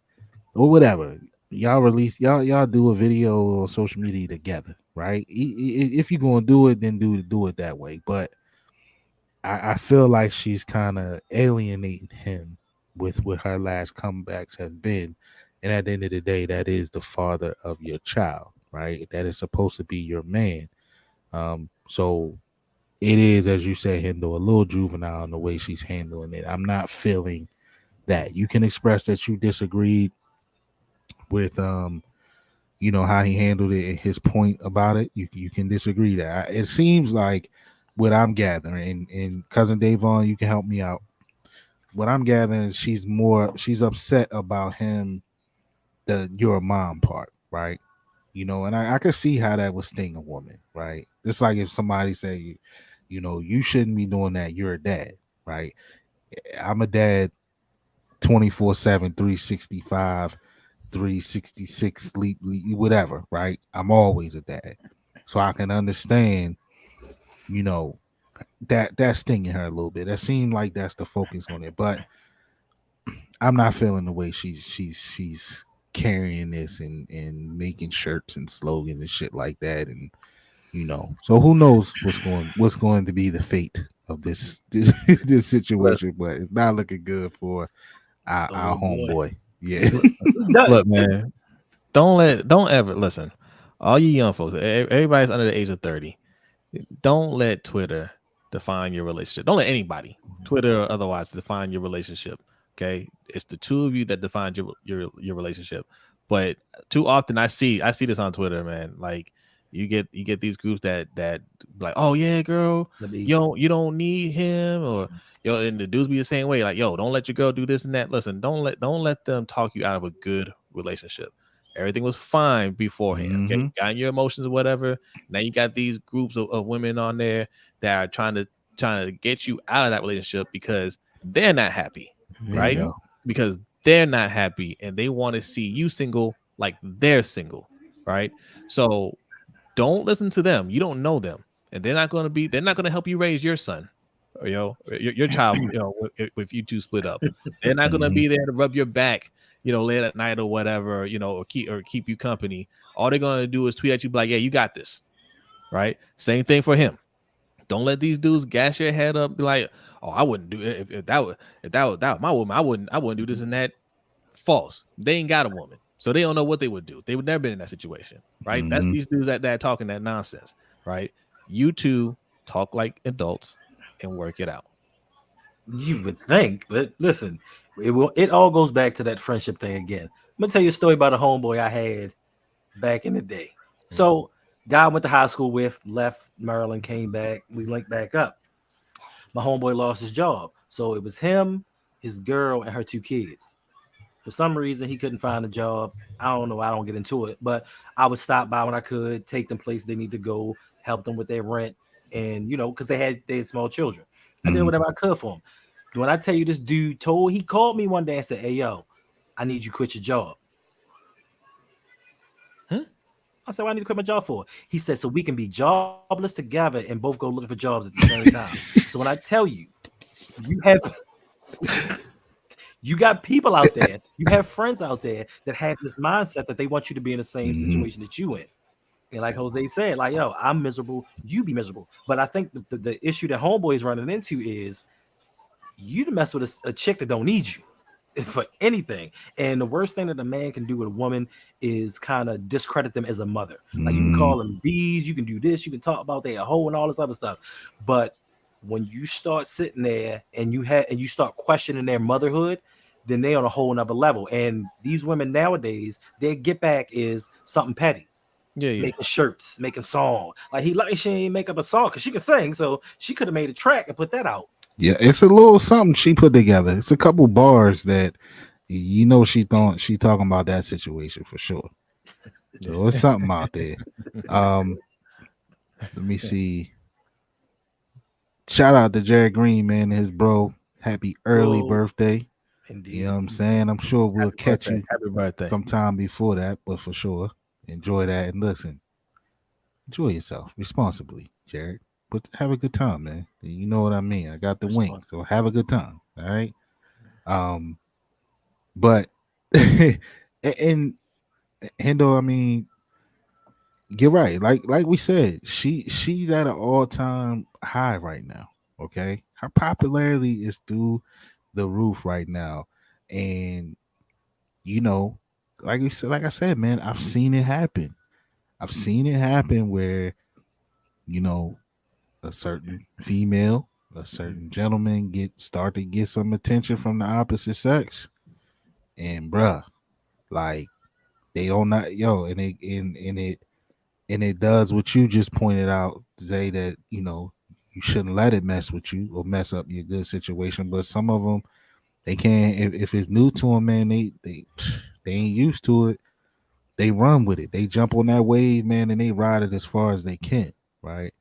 or whatever. Y'all do a video on social media together, right? If you're gonna do it, then do it that way. But I feel like she's kind of alienating him with what her last comebacks have been. And at the end of the day, that is the father of your child, right? That is supposed to be your man. So it is, as you said, Hendo, a little juvenile in the way she's handling it. I'm not feeling that. You can express that you disagreed with you know, how he handled it and his point about it. You can disagree that. It seems like what I'm gathering, and cousin Davon, you can help me out. What I'm gathering is she's upset about him, the you're a mom part, right? You know, and I could see how that would sting a woman, right? Just like if somebody say, you know, you shouldn't be doing that, you're a dad, right? I'm a dad 24/7, 365, 366, sleep, whatever, right? I'm always a dad. So I can understand, you know, that's stinging her a little bit. That seemed like that's the focus on it. But I'm not feeling the way she's carrying this and making shirts and slogans and shit like that. And you know, so who knows what's going to be the fate of this situation, but it's not looking good for our Oh boy. homeboy. Yeah. Look, man, don't ever listen. All you young folks, everybody's under the age of 30. Don't let Twitter define your relationship. Don't let anybody, Twitter or otherwise, define your relationship. Okay, it's the two of you that define your relationship. But too often, I see this on Twitter, man. Like you get these groups that like, oh yeah, girl, you don't need him, or yo, and the dudes be the same way. Like, yo, don't let your girl do this and that. Listen, don't let them talk you out of a good relationship. Everything was fine beforehand. Okay, you got your emotions or whatever. Now you got these groups of women on there that are trying to get you out of that relationship because they're not happy, right? Bingo. Because they're not happy and they want to see you single like they're single, right? So don't listen to them. You don't know them, and they're not going to help you raise your son or your child. If you two split up, they're not going to be there to rub your back, late at night or whatever, or keep you company. All they're going to do is tweet at you like, yeah, you got this, right? Same thing for him. Don't let these dudes gas your head up, be like, oh, I wouldn't do it if that was my woman. I wouldn't do this and that. False. They ain't got a woman, so they don't know what they would do. They would never been in that situation, right? That's these dudes that are talking that nonsense, right? You two talk like adults and work it out. You would think, but listen, it all goes back to that friendship thing again. I'm gonna tell you a story about a homeboy I had back in the day. So guy I went to high school with, left Maryland, came back, we linked back up. My homeboy lost his job. So it was him, his girl, and her 2 kids. For some reason, he couldn't find a job. I don't know. I don't get into it, but I would stop by when I could, take them places they need to go, help them with their rent, and because they had small children. I did whatever I could for them. When I tell you, this dude he called me one day and said, "Hey, yo, I need you to quit your job." I said, "What I need to quit my job for?" He said, "So we can be jobless together and both go looking for jobs at the same time." So when I tell you, you got people out there, you have friends out there that have this mindset that they want you to be in the same situation that you in. And like Jose said, like, yo, I'm miserable, you be miserable. But I think the issue that homeboy is running into is you to mess with a chick that don't need you for anything. And the worst thing that a man can do with a woman is kind of discredit them as a mother. Like, you can call them bees, you can do this, you can talk about their hoe and all this other stuff. But when you start sitting there and you start questioning their motherhood, then they're on a whole nother level. And these women nowadays, their get back is something petty. Yeah. Making shirts, making songs. Like she ain't make up a song because she can sing, so she could have made a track and put that out. Yeah, it's a little something she put together. It's a couple bars that she talking about that situation for sure. So it's something out there. Let me see. Shout out to Jared Green, man, and his bro. Happy early birthday. Indeed. You know what I'm saying? I'm sure we'll catch you Happy birthday sometime before that, but for sure, enjoy that and listen. Enjoy yourself responsibly, Jared. But have a good time, man. You know what I mean. I got the wing, so have a good time. All right. But and Hendo, I mean, you're right. Like we said, she's at an all-time high right now. Okay, her popularity is through the roof right now, and like I said, man, I've seen it happen. I've seen it happen where a certain female, a certain gentleman start to get some attention from the opposite sex, and bruh, like they don't not and it does what you just pointed out, Zay, that you shouldn't let it mess with you or mess up your good situation. But some of them, they can't. If it's new to them, man, they ain't used to it. They run with it. They jump on that wave, man, and they ride it as far as they can, right?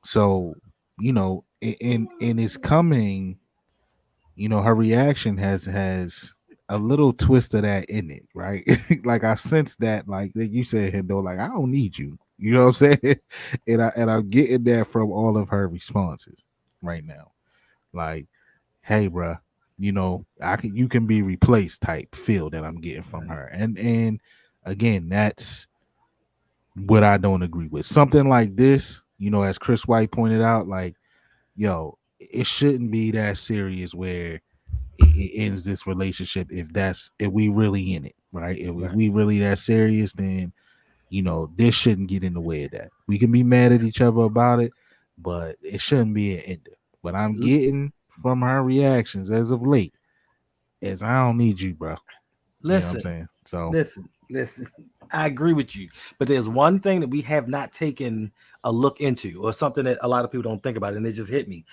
So and it's coming. Her reaction has a little twist of that in it, right? Like I sense that, like you said, Hendo, like I don't need you. You know what I'm saying? And I'm getting that from all of her responses right now. Like, hey, bruh, you can be replaced type feel that I'm getting from her. And again, that's what I don't agree with. Something like this, as Chris White pointed out, like, yo, it shouldn't be that serious where it ends this relationship if we really in it, right? If we really that serious, then this shouldn't get in the way of that. We can be mad at each other about it, but it shouldn't be an ender. What I'm getting from her reactions as of late is I don't need you, bro. Listen, you know what I'm saying? So listen. I agree with you, but there's one thing that we have not taken a look into, or something that a lot of people don't think about, and it just hit me.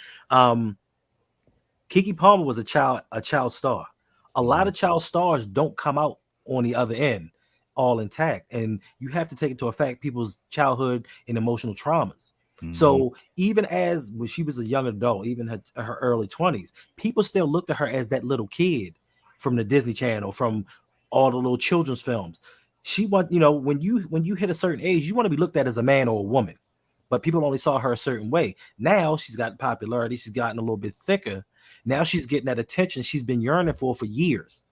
KeKe Palmer was a child star. A lot of child stars don't come out on the other end all intact, and you have to take into effect people's childhood and emotional traumas. So even when she was a young adult, even her early 20s, people still looked at her as that little kid from the Disney Channel, from all the little children's films. She when you hit a certain age, you want to be looked at as a man or a woman, but people only saw her a certain way. Now she's got popularity, she's gotten a little bit thicker. Now she's getting that attention she's been yearning for years.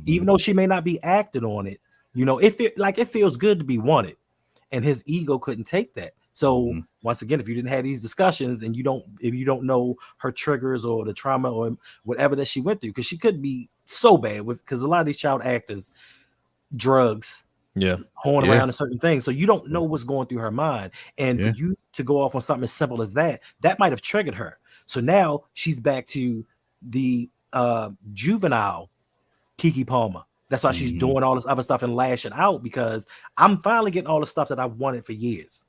Even though she may not be acting on it, it feels good to be wanted, and his ego couldn't take that. So once again, if you didn't have these discussions and if you don't know her triggers or the trauma or whatever that she went through, because she could be so bad because a lot of these child actors, drugs, horn around to certain things, so you don't know what's going through her mind. And for you to go off on something as simple as that might have triggered her. So now she's back to the juvenile KeKe Palmer. That's why she's doing all this other stuff and lashing out, because I'm finally getting all the stuff that I've wanted for years.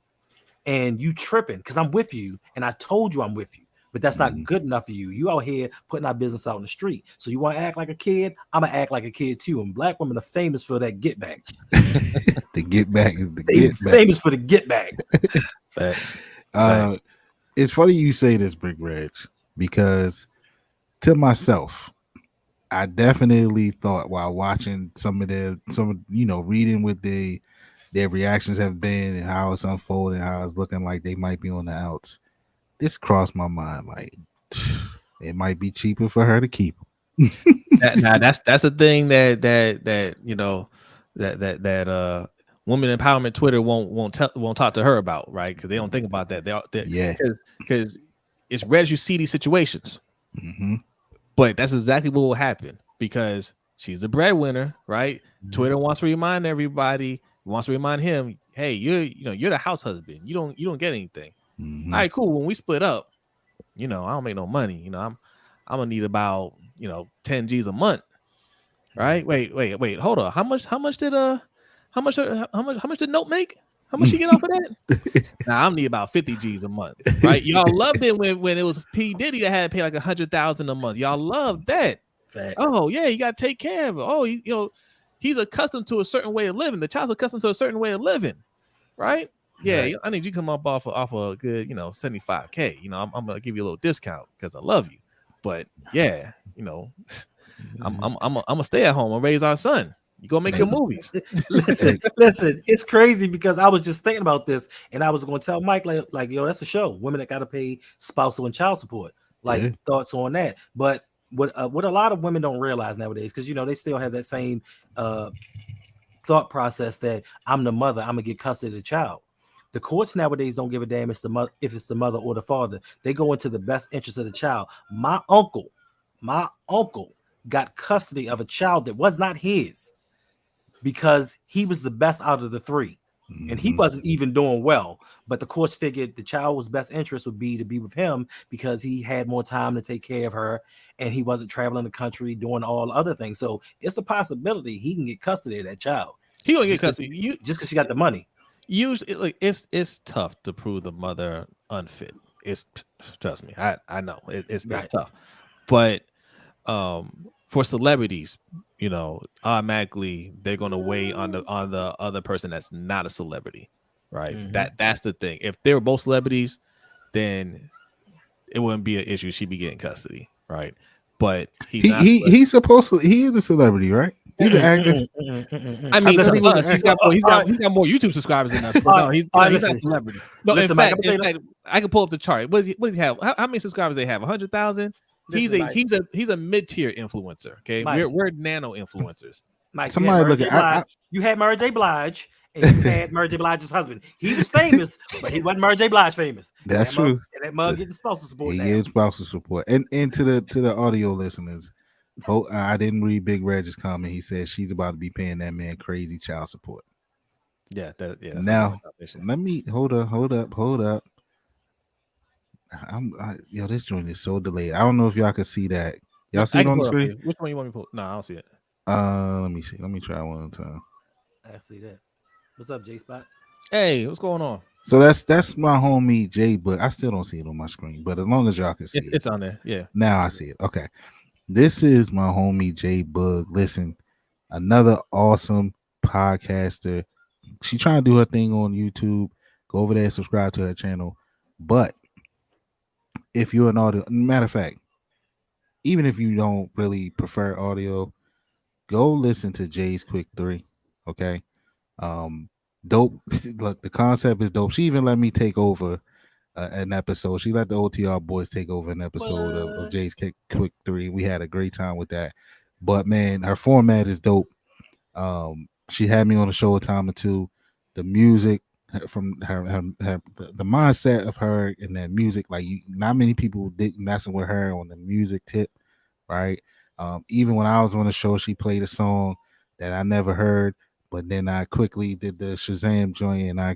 And you tripping because I'm with you, and I told you I'm with you, but that's not good enough for you. You out here putting our business out in the street. So you want to act like a kid? I'm gonna act like a kid too. And black women are famous for that get back. The get back is the get back. Famous for the get back. Facts. It's funny you say this, Big Reg, because to myself, I definitely thought while watching reading what their reactions have been and how it's unfolding, how it's looking like they might be on the outs. This crossed my mind, like it might be cheaper for her to keep them. Now that's the thing that women empowerment Twitter won't talk to her about, right? Because they don't think about that. Because it's rare as you see these situations, but that's exactly what will happen because she's a breadwinner, right? Twitter wants to remind everybody. Wants to remind him, hey, you're the house husband. You don't get anything. All right, cool. When we split up, I don't make no money. I'm gonna need about 10 G's a month, right? Wait, hold on. How much did Note make? How much she get off of that? Now I'm need about 50 G's a month, right? Y'all loved it when it was P Diddy that had to pay like 100,000 a month. Y'all loved that. Facts. Oh yeah, you gotta take care of it. Oh, he's accustomed to a certain way of living. The child's accustomed to a certain way of living, right? Yeah, Right. I need you to come up off a good, 75K. I'm gonna give you a little discount because I love you. But yeah, I'm gonna stay at home and raise our son. You go make your movies. listen, it's crazy because I was just thinking about this, and I was going to tell Mike like, yo, that's a show. Women that got to pay spousal and child support. Like thoughts on that. But what a lot of women don't realize nowadays, because they still have that same thought process that I'm the mother, I'm gonna get custody of the child. The courts nowadays don't give a damn if it's the mother or the father. They go into the best interest of the child. My uncle got custody of a child that was not his because he was the best out of the three. And he wasn't even doing well. But the courts figured the child's best interest would be to be with him because he had more time to take care of her and he wasn't traveling the country doing all other things. So it's a possibility he can get custody of that child. He gonna get custody just because she got the money. Usually, it's tough to prove the mother unfit. Trust me, I know it's tough. But for celebrities, automatically they're gonna weigh on the other person that's not a celebrity, right? That's the thing. If they were both celebrities, then it wouldn't be an issue. She'd be getting custody, right? But he's supposed to. He is a celebrity, right? He's an actor. I mean, he's got more YouTube subscribers than us. No, he's not a celebrity. No, in fact, I can pull up the chart. What does he have? How many subscribers they have? 100,000. He's a mid-tier influencer. Okay, we're nano influencers. Mike, somebody look at you had Mary J. Blige. And you had Mary J. Blige's husband. He was famous, but he wasn't Mary J. Blige famous. That's true. That mug getting spousal support. He gets spousal support. And to the audio listeners, I didn't read Big Reg's comment. He said she's about to be paying that man crazy child support. Yeah. Now let me hold up. This joint is so delayed. I don't know if y'all can see that. Y'all see it on the screen? Which one you want me to pull? No, I don't see it. Let me see. Let me try one time. I see that. What's up, J Spot? Hey, what's going on? So that's my homie Jay, but I still don't see it on my screen. But as long as y'all can see it, it's on there. Yeah. Now I see it. Okay. This is my homie J Bug. Listen, another awesome podcaster. She trying to do her thing on YouTube. Go over there and subscribe to her channel. But if you're an audio, matter of fact, even if you don't really prefer audio, go listen to Jay's Quick 3. Okay. Dope. Look, the concept is dope. She even let me take over an episode. She let the OTR boys take over an episode of Jay's Quick 3. We had a great time with that. But man, her format is dope. She had me on the show a time or two. The music from her the mindset of her and that music, like not many people did messing with her on the music tip, right? Even when I was on the show, she played a song that I never heard. But then I quickly did the Shazam joint and I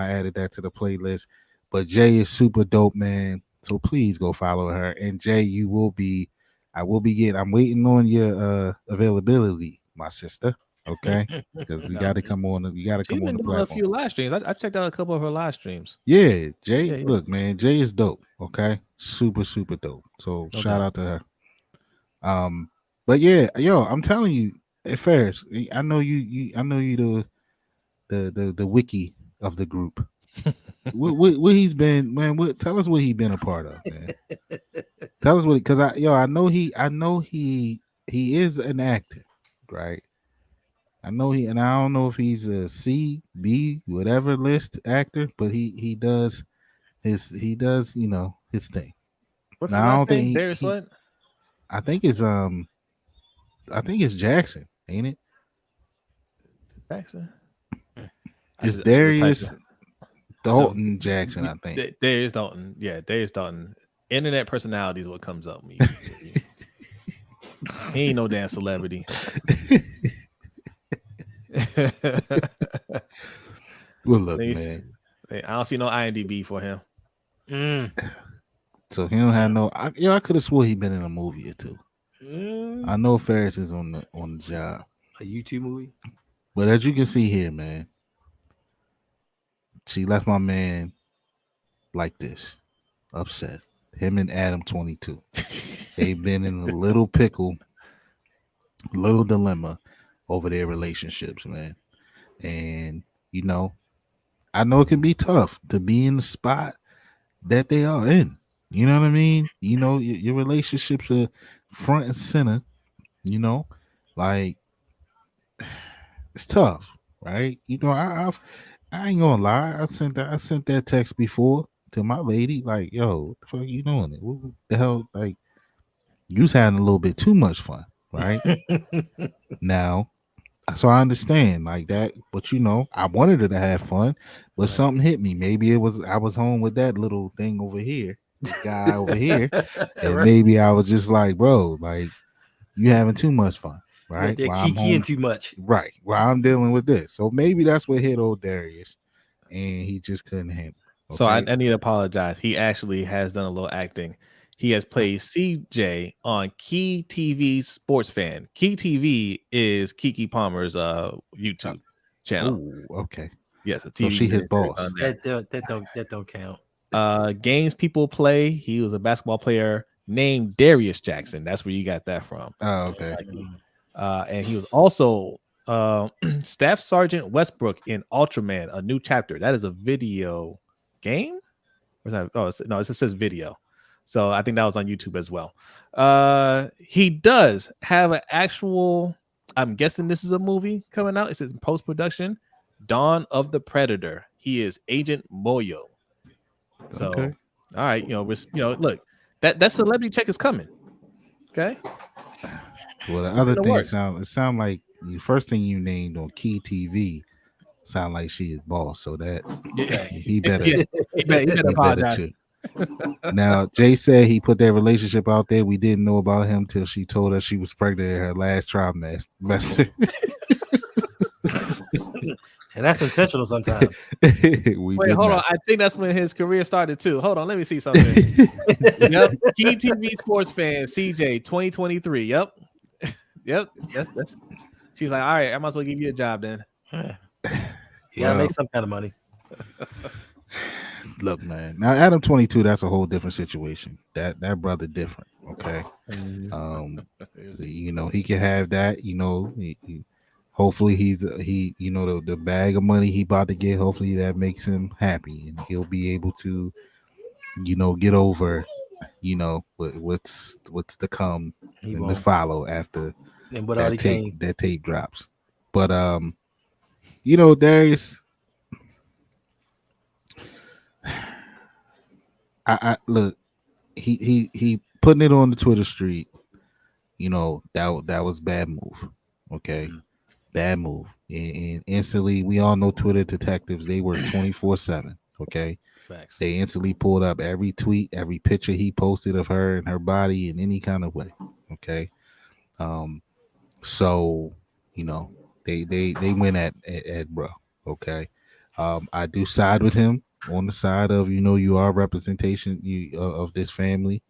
added that to the playlist. But Jay is super dope, man. So please go follow her. And Jay, I'm waiting on your availability, my sister. Okay, because you got to come on. You got to come on the platform. A few live streams. I checked out a couple of her live streams. Yeah, Jay. Look, man, Jay is dope. Okay, super dope. So shout out to her. But yeah, I'm telling you. At first, I know you the wiki of the group. what he's been, man. Tell us what he's been a part of, man. Tell us what, because I know he is an actor, right? I know and I don't know if he's a C, B, whatever list actor, but he does his thing. What's his last name? Darius what? I think it's Jackson, ain't it? Jackson. It's Darius Dalton Jackson, I think. Darius Dalton. Yeah, Darius Dalton. Internet personality is what comes up with me. He ain't no damn celebrity. Well, look, man. I don't see no IMDb for him. So he don't have no. I could have swore he been in a movie or two. I know Ferris is on the job. A YouTube movie. But as you can see here, man, she left my man like this, upset. Him and Adam 22. They've been in a little pickle, little dilemma over their relationships, man. And, I know it can be tough to be in the spot that they are in. You know what I mean? Your relationships are front and center, like it's tough, right? I ain't gonna lie. I sent that text before to my lady, like, yo, what the fuck you doing? What the hell? Like, you was having a little bit too much fun, right? Now, so I understand like that, but I wanted her to have fun, but something hit me. Maybe I was home with that little thing over here, this guy over here, and maybe I was just like, bro, like you having too much fun, right? They're While I'm kikiing home, too much. right? While I'm dealing with this, so maybe that's what hit old Darius, and he just couldn't handle. Okay? So I need to apologize. He actually has done a little acting. He has played CJ on KeKe TV Sports Fan. KeKe TV is KeKe Palmer's YouTube channel. Oh, okay. Yes, a So TV she his miniseries boss. on there. That don't count. Games people play. He was a basketball player named Darius Jackson. That's where you got that from. Oh, okay. And he was also Staff Sergeant Westbrook in Ultraman, A New Chapter. That is a video game. Or is that? Oh, no, it just says video. So I think that was on YouTube as well. He does have an actual, I'm guessing this is a movie coming out. It says post-production, Dawn of the Predator. He is Agent Moyo. So, Okay. all right, look, that celebrity check is coming. Okay. Well, the other thing sound like the first thing you named on Key TV sound like she is boss. So that he better he better apologize. Better now, Jay said he put that relationship out there. We didn't know about him till she told us she was pregnant in her last trimester. And that's intentional sometimes. Wait, hold on. I think that's when his career started too. Hold on, let me see something. Yep, Key TV Sports Fan CJ 2023. Yep. That's. She's like, all right, I might as well give you a job then. You gotta make some kind of money. Look, man. Now Adam 22, that's a whole different situation. That brother different. Okay. He can have that. Hopefully the bag of money he about to get. Hopefully that makes him happy, and he'll be able to, get over, what's to come and to follow after and that tape drops. But Darius. I look, he putting it on the Twitter street, that was bad move. Okay. Bad move. And instantly we all know Twitter detectives, they work 24/7. Okay. Facts. They instantly pulled up every tweet, every picture he posted of her and her body in any kind of way. Okay. So, they went at bro. Okay. I do side with him on the side of, you are representation of this family.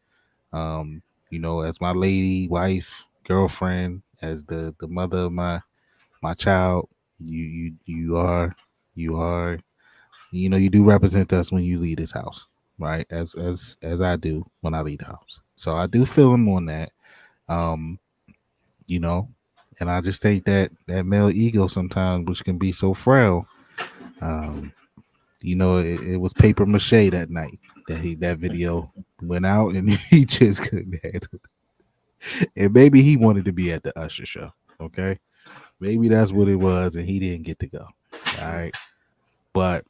As my lady, wife, girlfriend, as the mother of my child, you do represent us when you leave this house, right? As I do when I leave the house. So I do feel him on that. And I just think that male ego sometimes, which can be so frail, it was paper mache that night that video went out, and he just couldn't handle it. And maybe he wanted to be at the Usher show. Okay, maybe that's what it was, and he didn't get to go. All right, but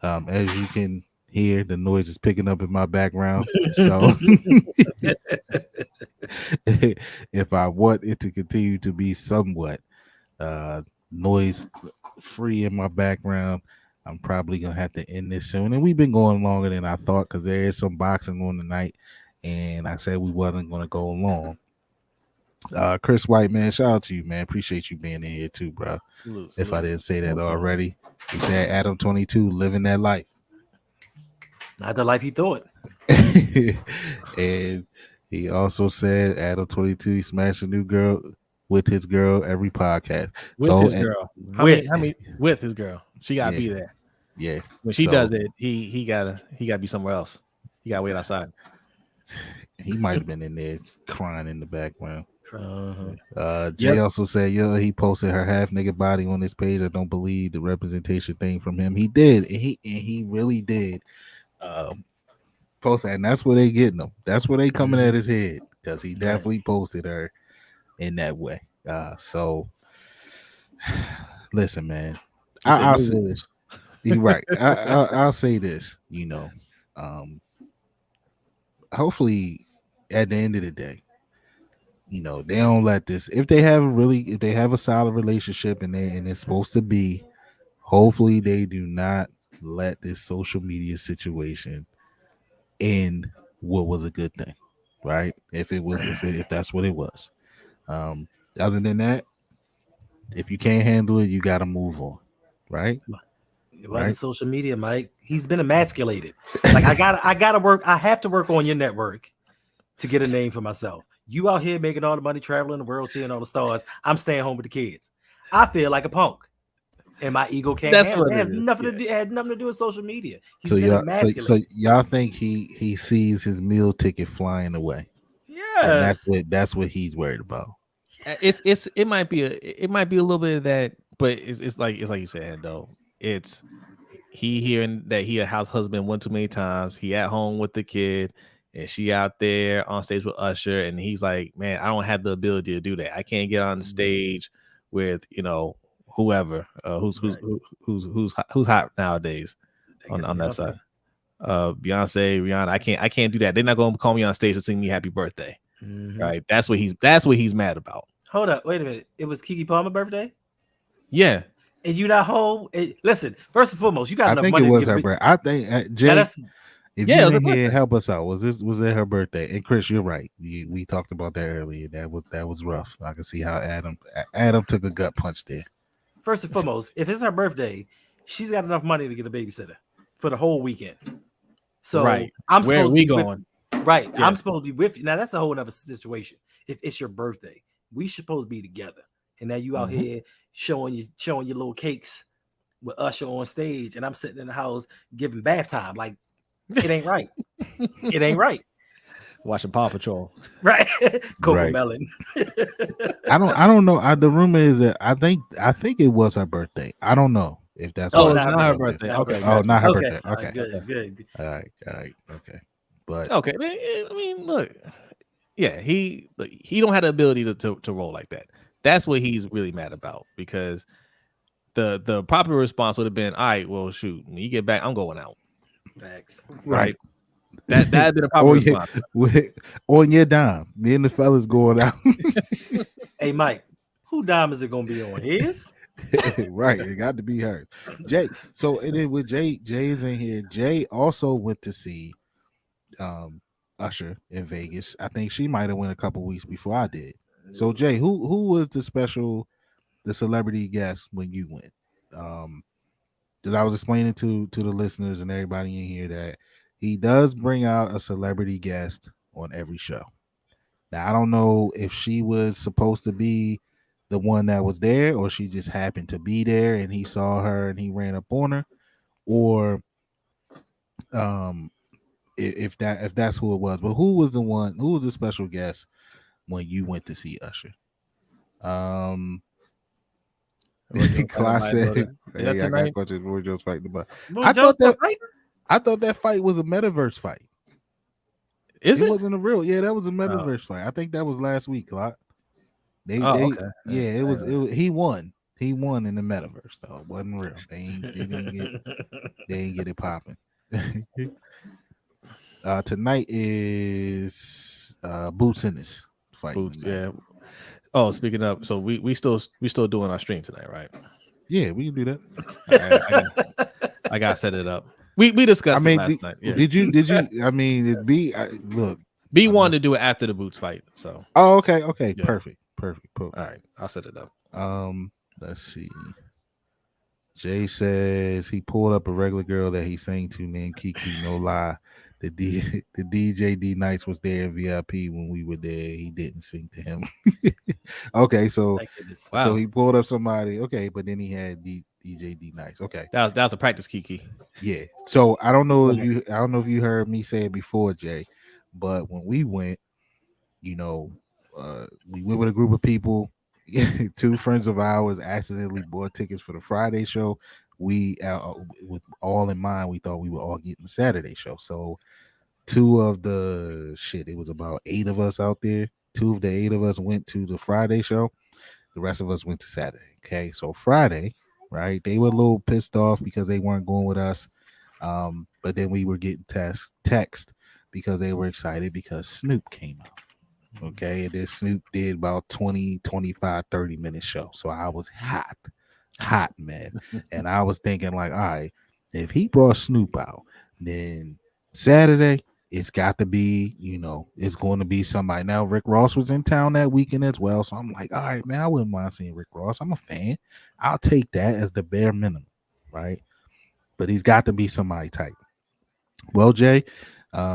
as you can hear, the noise is picking up in my background. So if I want it to continue to be somewhat noise free in my background, I'm probably gonna have to end this soon. And we've been going longer than I thought because there is some boxing on tonight, and I said we wasn't gonna go long. Chris White, man, shout out to you, man. Appreciate you being in here too, bro. Salute. If I didn't say that already, he said Adam 22 living that life. Not the life he thought. And He also said Adam 22 he smashed a new girl with his girl every podcast. With So his and girl. With How many with his girl? She gotta yeah, be there. yeah. When she So does it, he gotta be somewhere else. He gotta wait outside. he might have been in there crying in the background. Jay Yep. also said, "Yo, he posted her half naked body on his page. I don't believe the representation thing from him. He did, and he really did post that, and that's where they getting him. That's where they coming at his head because he definitely posted her in that way. So listen, man, He said I'll no say rules. you're right. I'll say this, hopefully at the end of the day, they don't let this if they have a solid relationship and it's supposed to be, hopefully they do not let this social media situation end what was a good thing, right? If that's what it was. Other than that, if you can't handle it, you got to move on, right? It wasn't social media, Mike. He's been emasculated. Like I gotta work. I have to work on your network to get a name for myself. You out here making all the money, traveling the world, seeing all the stars. I'm staying home with the kids. I feel like a punk, and my ego can't That's handle it. what It it has is. nothing Yeah. to do. It had nothing to do with social media. He's So been y'all, emasculated. y'all think he sees his meal ticket flying away, and Yes. that's what he's worried about. It might be a little bit of that, but it's like you said though. It's he hearing that he a house husband one too many times. He at home with the kid, and she out there on stage with Usher, and he's like, man, I don't have the ability to do that. I can't get on the stage with whoever who's hot nowadays on that side. Beyonce, Rihanna. I can't do that. They're not gonna call me on stage and sing me happy birthday. Right? That's what he's mad about. Hold up. Wait a minute. It was KeKe Palmer's birthday, Yeah. and you not home. Listen. First and foremost, you got I enough think money it to was give her me. birthday. I think Jay, That's if Yeah, it you was her in here, birthday. help us out. Was it her birthday? And Chris, you're right. We talked about that earlier. That was rough. I can see how Adam took a gut punch there. first and foremost. If it's her birthday, she's got enough money to get a babysitter for the whole weekend. So Right. I'm Where are supposed to we be going? right. Yeah. I'm supposed to be with you. Now that's a whole other situation. If it's your birthday, we supposed to be together. And now you out here showing your little cakes with Usher on stage, and I'm sitting in the house giving bath time. Like it ain't right. It ain't right. Watching Paw Patrol. Right. Coco Right. Melon. I don't know. The rumor is that I think it was her birthday. I don't know if that's Oh, what it's not not her okay. birthday. Not her Okay. birthday. Oh, Gotcha. not her Okay. birthday. Okay. Good. All right. Okay. But Okay. I mean, look. Yeah, he don't have the ability to roll like that. That's what he's really mad about, because the proper response would have been, all right, well, shoot, when you get back, I'm going out. Facts. Right. That'd be the proper response. On your dime, me and the fellas going out. Hey Mike, who dime is it gonna be on? His? Right, it got to be her. Jay. So and then with Jay's in here. Jay also went to see Usher in Vegas. I think she might have went a couple weeks before I did. So Jay, who was the celebrity guest when you went? Because I was explaining to the listeners and everybody in here that he does bring out a celebrity guest on every show. Now I don't know if she was supposed to be the one that was there, or she just happened to be there and he saw her and he ran up on her, or if that's who it was. But who was the special guest when you went to see Usher? Class said, "Hey, I got questions. Roy Jones fighting the butt." I thought that fight was a metaverse fight. Is it? Wasn't a real. Yeah, that was a metaverse fight. I think that was last week, Clock. Okay. Yeah, it was. He won. He won in the metaverse, though. It wasn't real. They didn't get it popping. Tonight is Boots in this fight. Boots, yeah. Oh, speaking of, so we still doing our stream tonight, right? Yeah, we can do that. I gotta set it up. We discussed it last night. Yeah. Did you? I mean, look. B wanted to do it after the Boots fight, so. Oh, okay. Yeah. Perfect. All right, I'll set it up. Let's see. Jay says he pulled up a regular girl that he sang to named KeKe. No lie, the DJ D Nice was there in VIP when we were there. He didn't sing to him. Okay, so Thank goodness. Wow. he pulled up somebody. Okay, but then he had DJ D Nice. Okay, That was a practice, KeKe. yeah. So I don't know if Okay. you heard me say it before, Jay, but when we went, we went with a group of people. Two friends of ours accidentally bought tickets for the Friday show. We, with all in mind, we thought we were all getting the Saturday show. So it was about 8 of us out there. 2 of the 8 of us went to the Friday show. The rest of us went to Saturday. Okay, so Friday, right? They were a little pissed off because they weren't going with us. But then we were getting text because they were excited because Snoop came out. Okay, and then Snoop did about 20, 25, 30-minute show. So I was hot, man. And I was thinking, like, all right, if he brought Snoop out, then Saturday, it's got to be, it's going to be somebody. Now, Rick Ross was in town that weekend as well. So I'm like, all right, man, I wouldn't mind seeing Rick Ross. I'm a fan. I'll take that as the bare minimum, right? But he's got to be somebody tight. Well, Jay,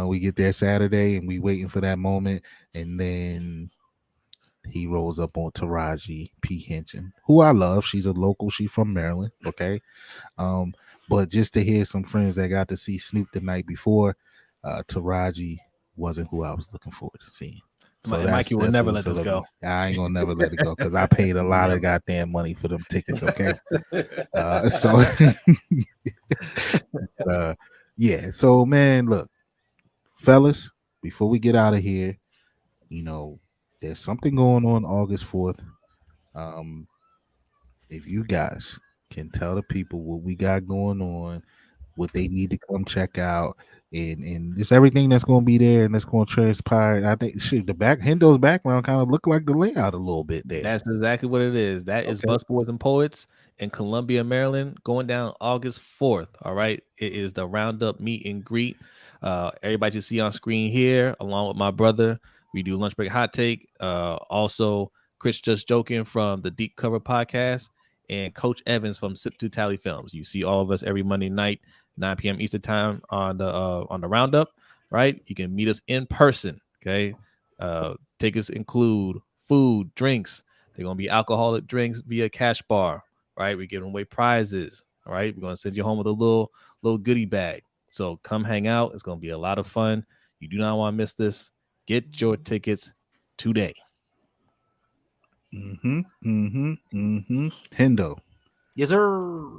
we get there Saturday and we waiting for that moment. And then he rolls up on Taraji P. Henson, who I love. She's a local. She's from Maryland. Okay. But just to hear some friends that got to see Snoop the night before, Taraji wasn't who I was looking forward to seeing. So Mikey will never let this go. I ain't gonna never let it go because I paid a lot of goddamn money for them tickets. Okay. Yeah. So man, look, fellas, before we get out of here, there's something going on August 4th. If you guys can tell the people what we got going on, what they need to come check out, and just everything that's going to be there and that's going to transpire. I think Hendo's background kind of look like the layout a little bit there. That's exactly what it is. That is Busboys and Poets in Columbia, Maryland, going down August 4th. All right. It is the Roundup meet and greet. Everybody you see on screen here, along with my brother. We do Lunch Break Hot Take. Also, Chris Just Joking from the Deep Cover Podcast and Coach Evans from Sip to Tally Films. You see all of us every Monday night, 9 p.m. Eastern time on the Roundup, right? You can meet us in person, okay? Tickets include food, drinks. They're going to be alcoholic drinks via cash bar, right? We're giving away prizes, all right? We're going to send you home with a little goodie bag. So come hang out. It's going to be a lot of fun. You do not want to miss this. Get your tickets today. Hendo. Yes, sir.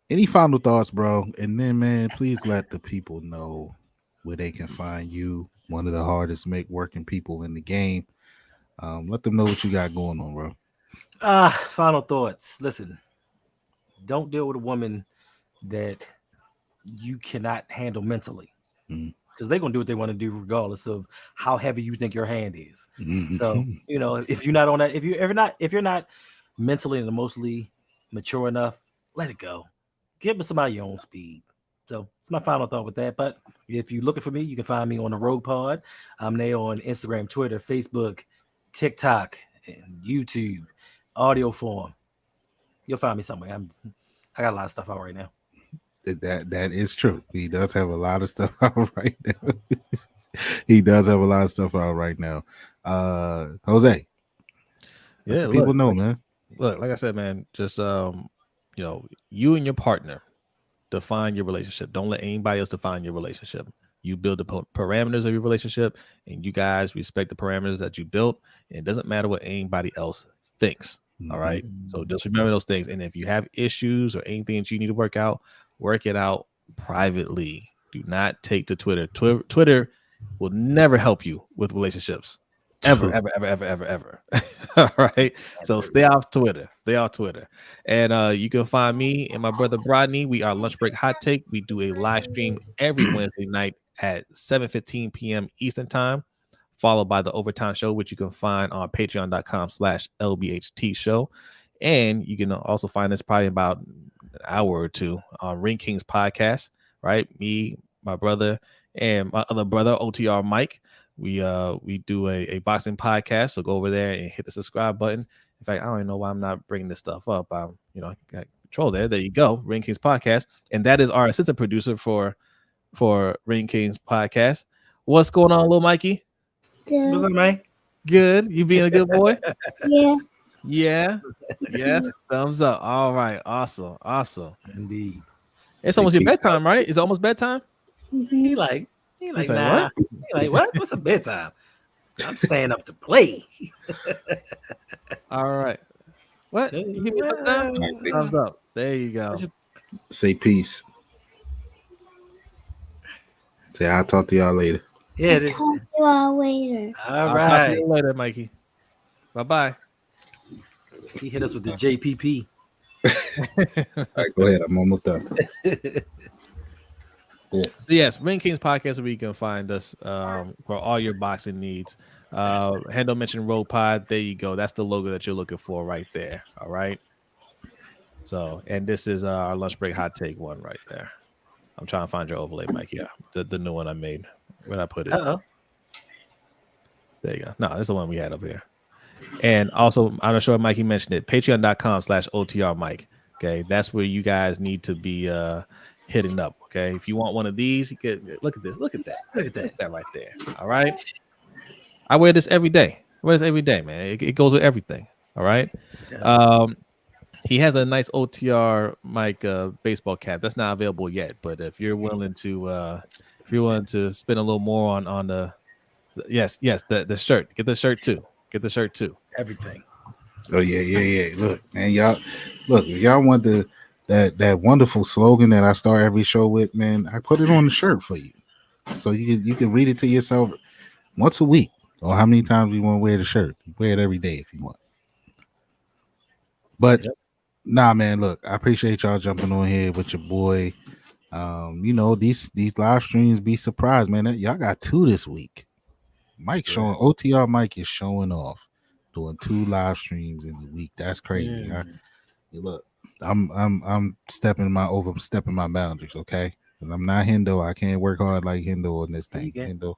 Any final thoughts, bro? And then, man, please let the people know where they can find you. One of the hardest working people in the game. Let them know what you got going on, bro. Final thoughts. Listen, don't deal with a woman that you cannot handle mentally. Because they're gonna do what they want to do regardless of how heavy you think your hand is. So if you're not on that, if you're not mentally and emotionally mature enough, let it go. Give somebody your own speed. So it's my final thought with that. But if you're looking for me, you can find me on the Rogue Pod. I'm there on Instagram, Twitter, Facebook, TikTok, and YouTube, audio form. You'll find me somewhere. I got a lot of stuff out right now. That is true. He does have a lot of stuff out right now. He does have a lot of stuff out right now. Jose. Yeah, people know, man. Look, like I said, man, just you and your partner define your relationship. Don't let anybody else define your relationship. You build the parameters of your relationship, and you guys respect the parameters that you built. And it doesn't matter what anybody else thinks. All right. So just remember those things. And if you have issues or anything that you need to work it out privately. Do not take to Twitter. Twitter will never help you with relationships. Ever. All right. So stay off Twitter. And you can find me and my brother Rodney. We are Lunch Break Hot Take. We do a live stream every Wednesday night at 7:15 p.m. Eastern time, followed by the Overtime Show, which you can find on patreon.com/LBHT show. And you can also find us probably about an hour or two on Ring Kings podcast, right? Me, my brother, and my other brother, OTR Mike. We do a boxing podcast, so go over there and hit the subscribe button. In fact, I don't even know why I'm not bringing this stuff up. I got control there. There you go, Ring Kings podcast, and that is our assistant producer for for Ring Kings podcast. What's going on, little Mikey? What's up, man? Good. You being a good boy? Yeah. Yeah. Yes. Thumbs up. All right. Awesome. Awesome. Indeed. It's Say almost your peace bedtime, right? It's almost bedtime. He like, like, nah. what? He like, what? What's a bedtime? I'm staying up to play. All right. What? You give me a thumbs down? Thumbs up. There you go. Say peace. Say I'll talk to y'all later. Yeah, this. Talk to you all later. All I'll talk to right. you later, Mikey. Bye-bye. He hit us with the JPP. All right, go ahead. I'm almost done. So yes, Ring Kings podcast is where you can find us for all your boxing needs. Hendo mentioned Road Pod. There you go. That's the logo that you're looking for right there. All right. So, and this is our lunch break hot take one right there. I'm trying to find your overlay, Mike. Yeah, the new one I made. Where'd I put it? Uh-oh. There you go. No, that's the one we had up here. And also, I'm not sure Mikey mentioned it. Patreon.com/OTR Mike. Okay, that's where you guys need to be hitting up. Okay, if you want one of these, you could look at this. Look at that. Look at that right there. All right. I wear this every day. I wear this every day, man. It goes with everything. All right. He has a nice OTR Mike baseball cap. That's not available yet, but if you're willing to spend a little more on the yes, the shirt. Get the shirt too. Get the shirt too. Everything. Oh yeah. Look, man, if y'all want that wonderful slogan that I start every show with, man, I put it on the shirt for you. So you can read it to yourself once a week. Or how many times you want to wear the shirt. You wear it every day if you want. But nah, man, look, I appreciate y'all jumping on here with your boy. These live streams be surprised, man. Y'all got 2 this week. Mike showing OTR Mike is showing off, doing 2 live streams in the week. That's crazy. Look, I'm stepping my boundaries, okay? Because I'm not Hendo. I can't work hard like Hendo on this thing. Hendo.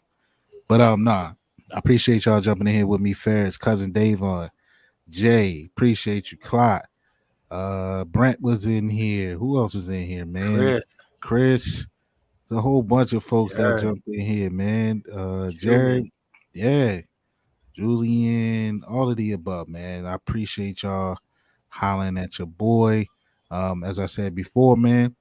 But nah. I appreciate y'all jumping in here with me, Ferris, cousin Davon, Jay. Appreciate you, Clot. Brent was in here. Who else was in here, man? Chris. There's a whole bunch of folks that jumped in here, man. Jared, yeah, Julian, all of the above, man. I appreciate y'all hollering at your boy. As I said before, man,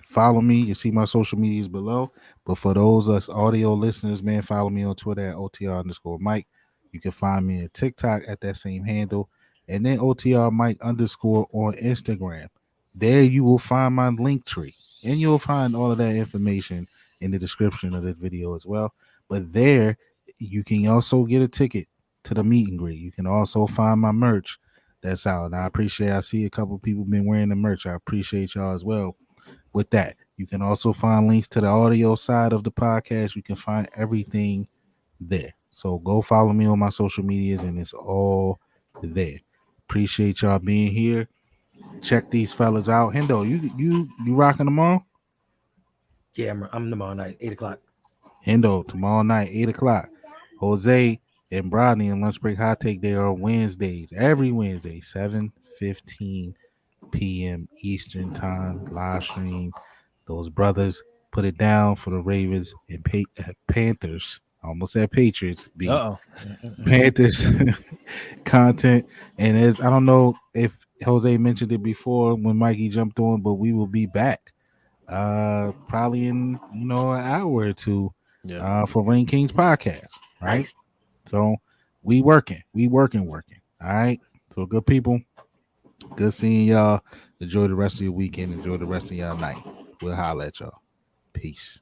follow me. You see my social medias below. But for those us audio listeners, man, follow me on Twitter at OTR_Mike. You can find me at TikTok at that same handle. And then OTR Mike _ on Instagram. There you will find my link tree. And you'll find all of that information in the description of this video as well. But there, you can also get a ticket to the meet and greet. You can also find my merch that's out. And I see a couple people been wearing the merch. I appreciate y'all as well with that. You can also find links to the audio side of the podcast. You can find everything there. So go follow me on my social medias and it's all there. Appreciate y'all being here. Check these fellas out. Hendo, you rocking tomorrow? Yeah, I'm tomorrow night, 8:00. Hendo, tomorrow night, 8:00. Jose and Brodney and Lunch Break Hot Take, they are Wednesdays, every Wednesday, 7:15 p.m. Eastern Time, live stream. Those brothers put it down for the Ravens and Panthers. I almost said Patriots. Panthers content. And I don't know if Jose mentioned it before when Mikey jumped on, but we will be back probably in an hour or two for Ring Kings podcast. Right. Nice. So we working. All right. So good people. Good seeing y'all. Enjoy the rest of your weekend. Enjoy the rest of y'all night. We'll holler at y'all. Peace.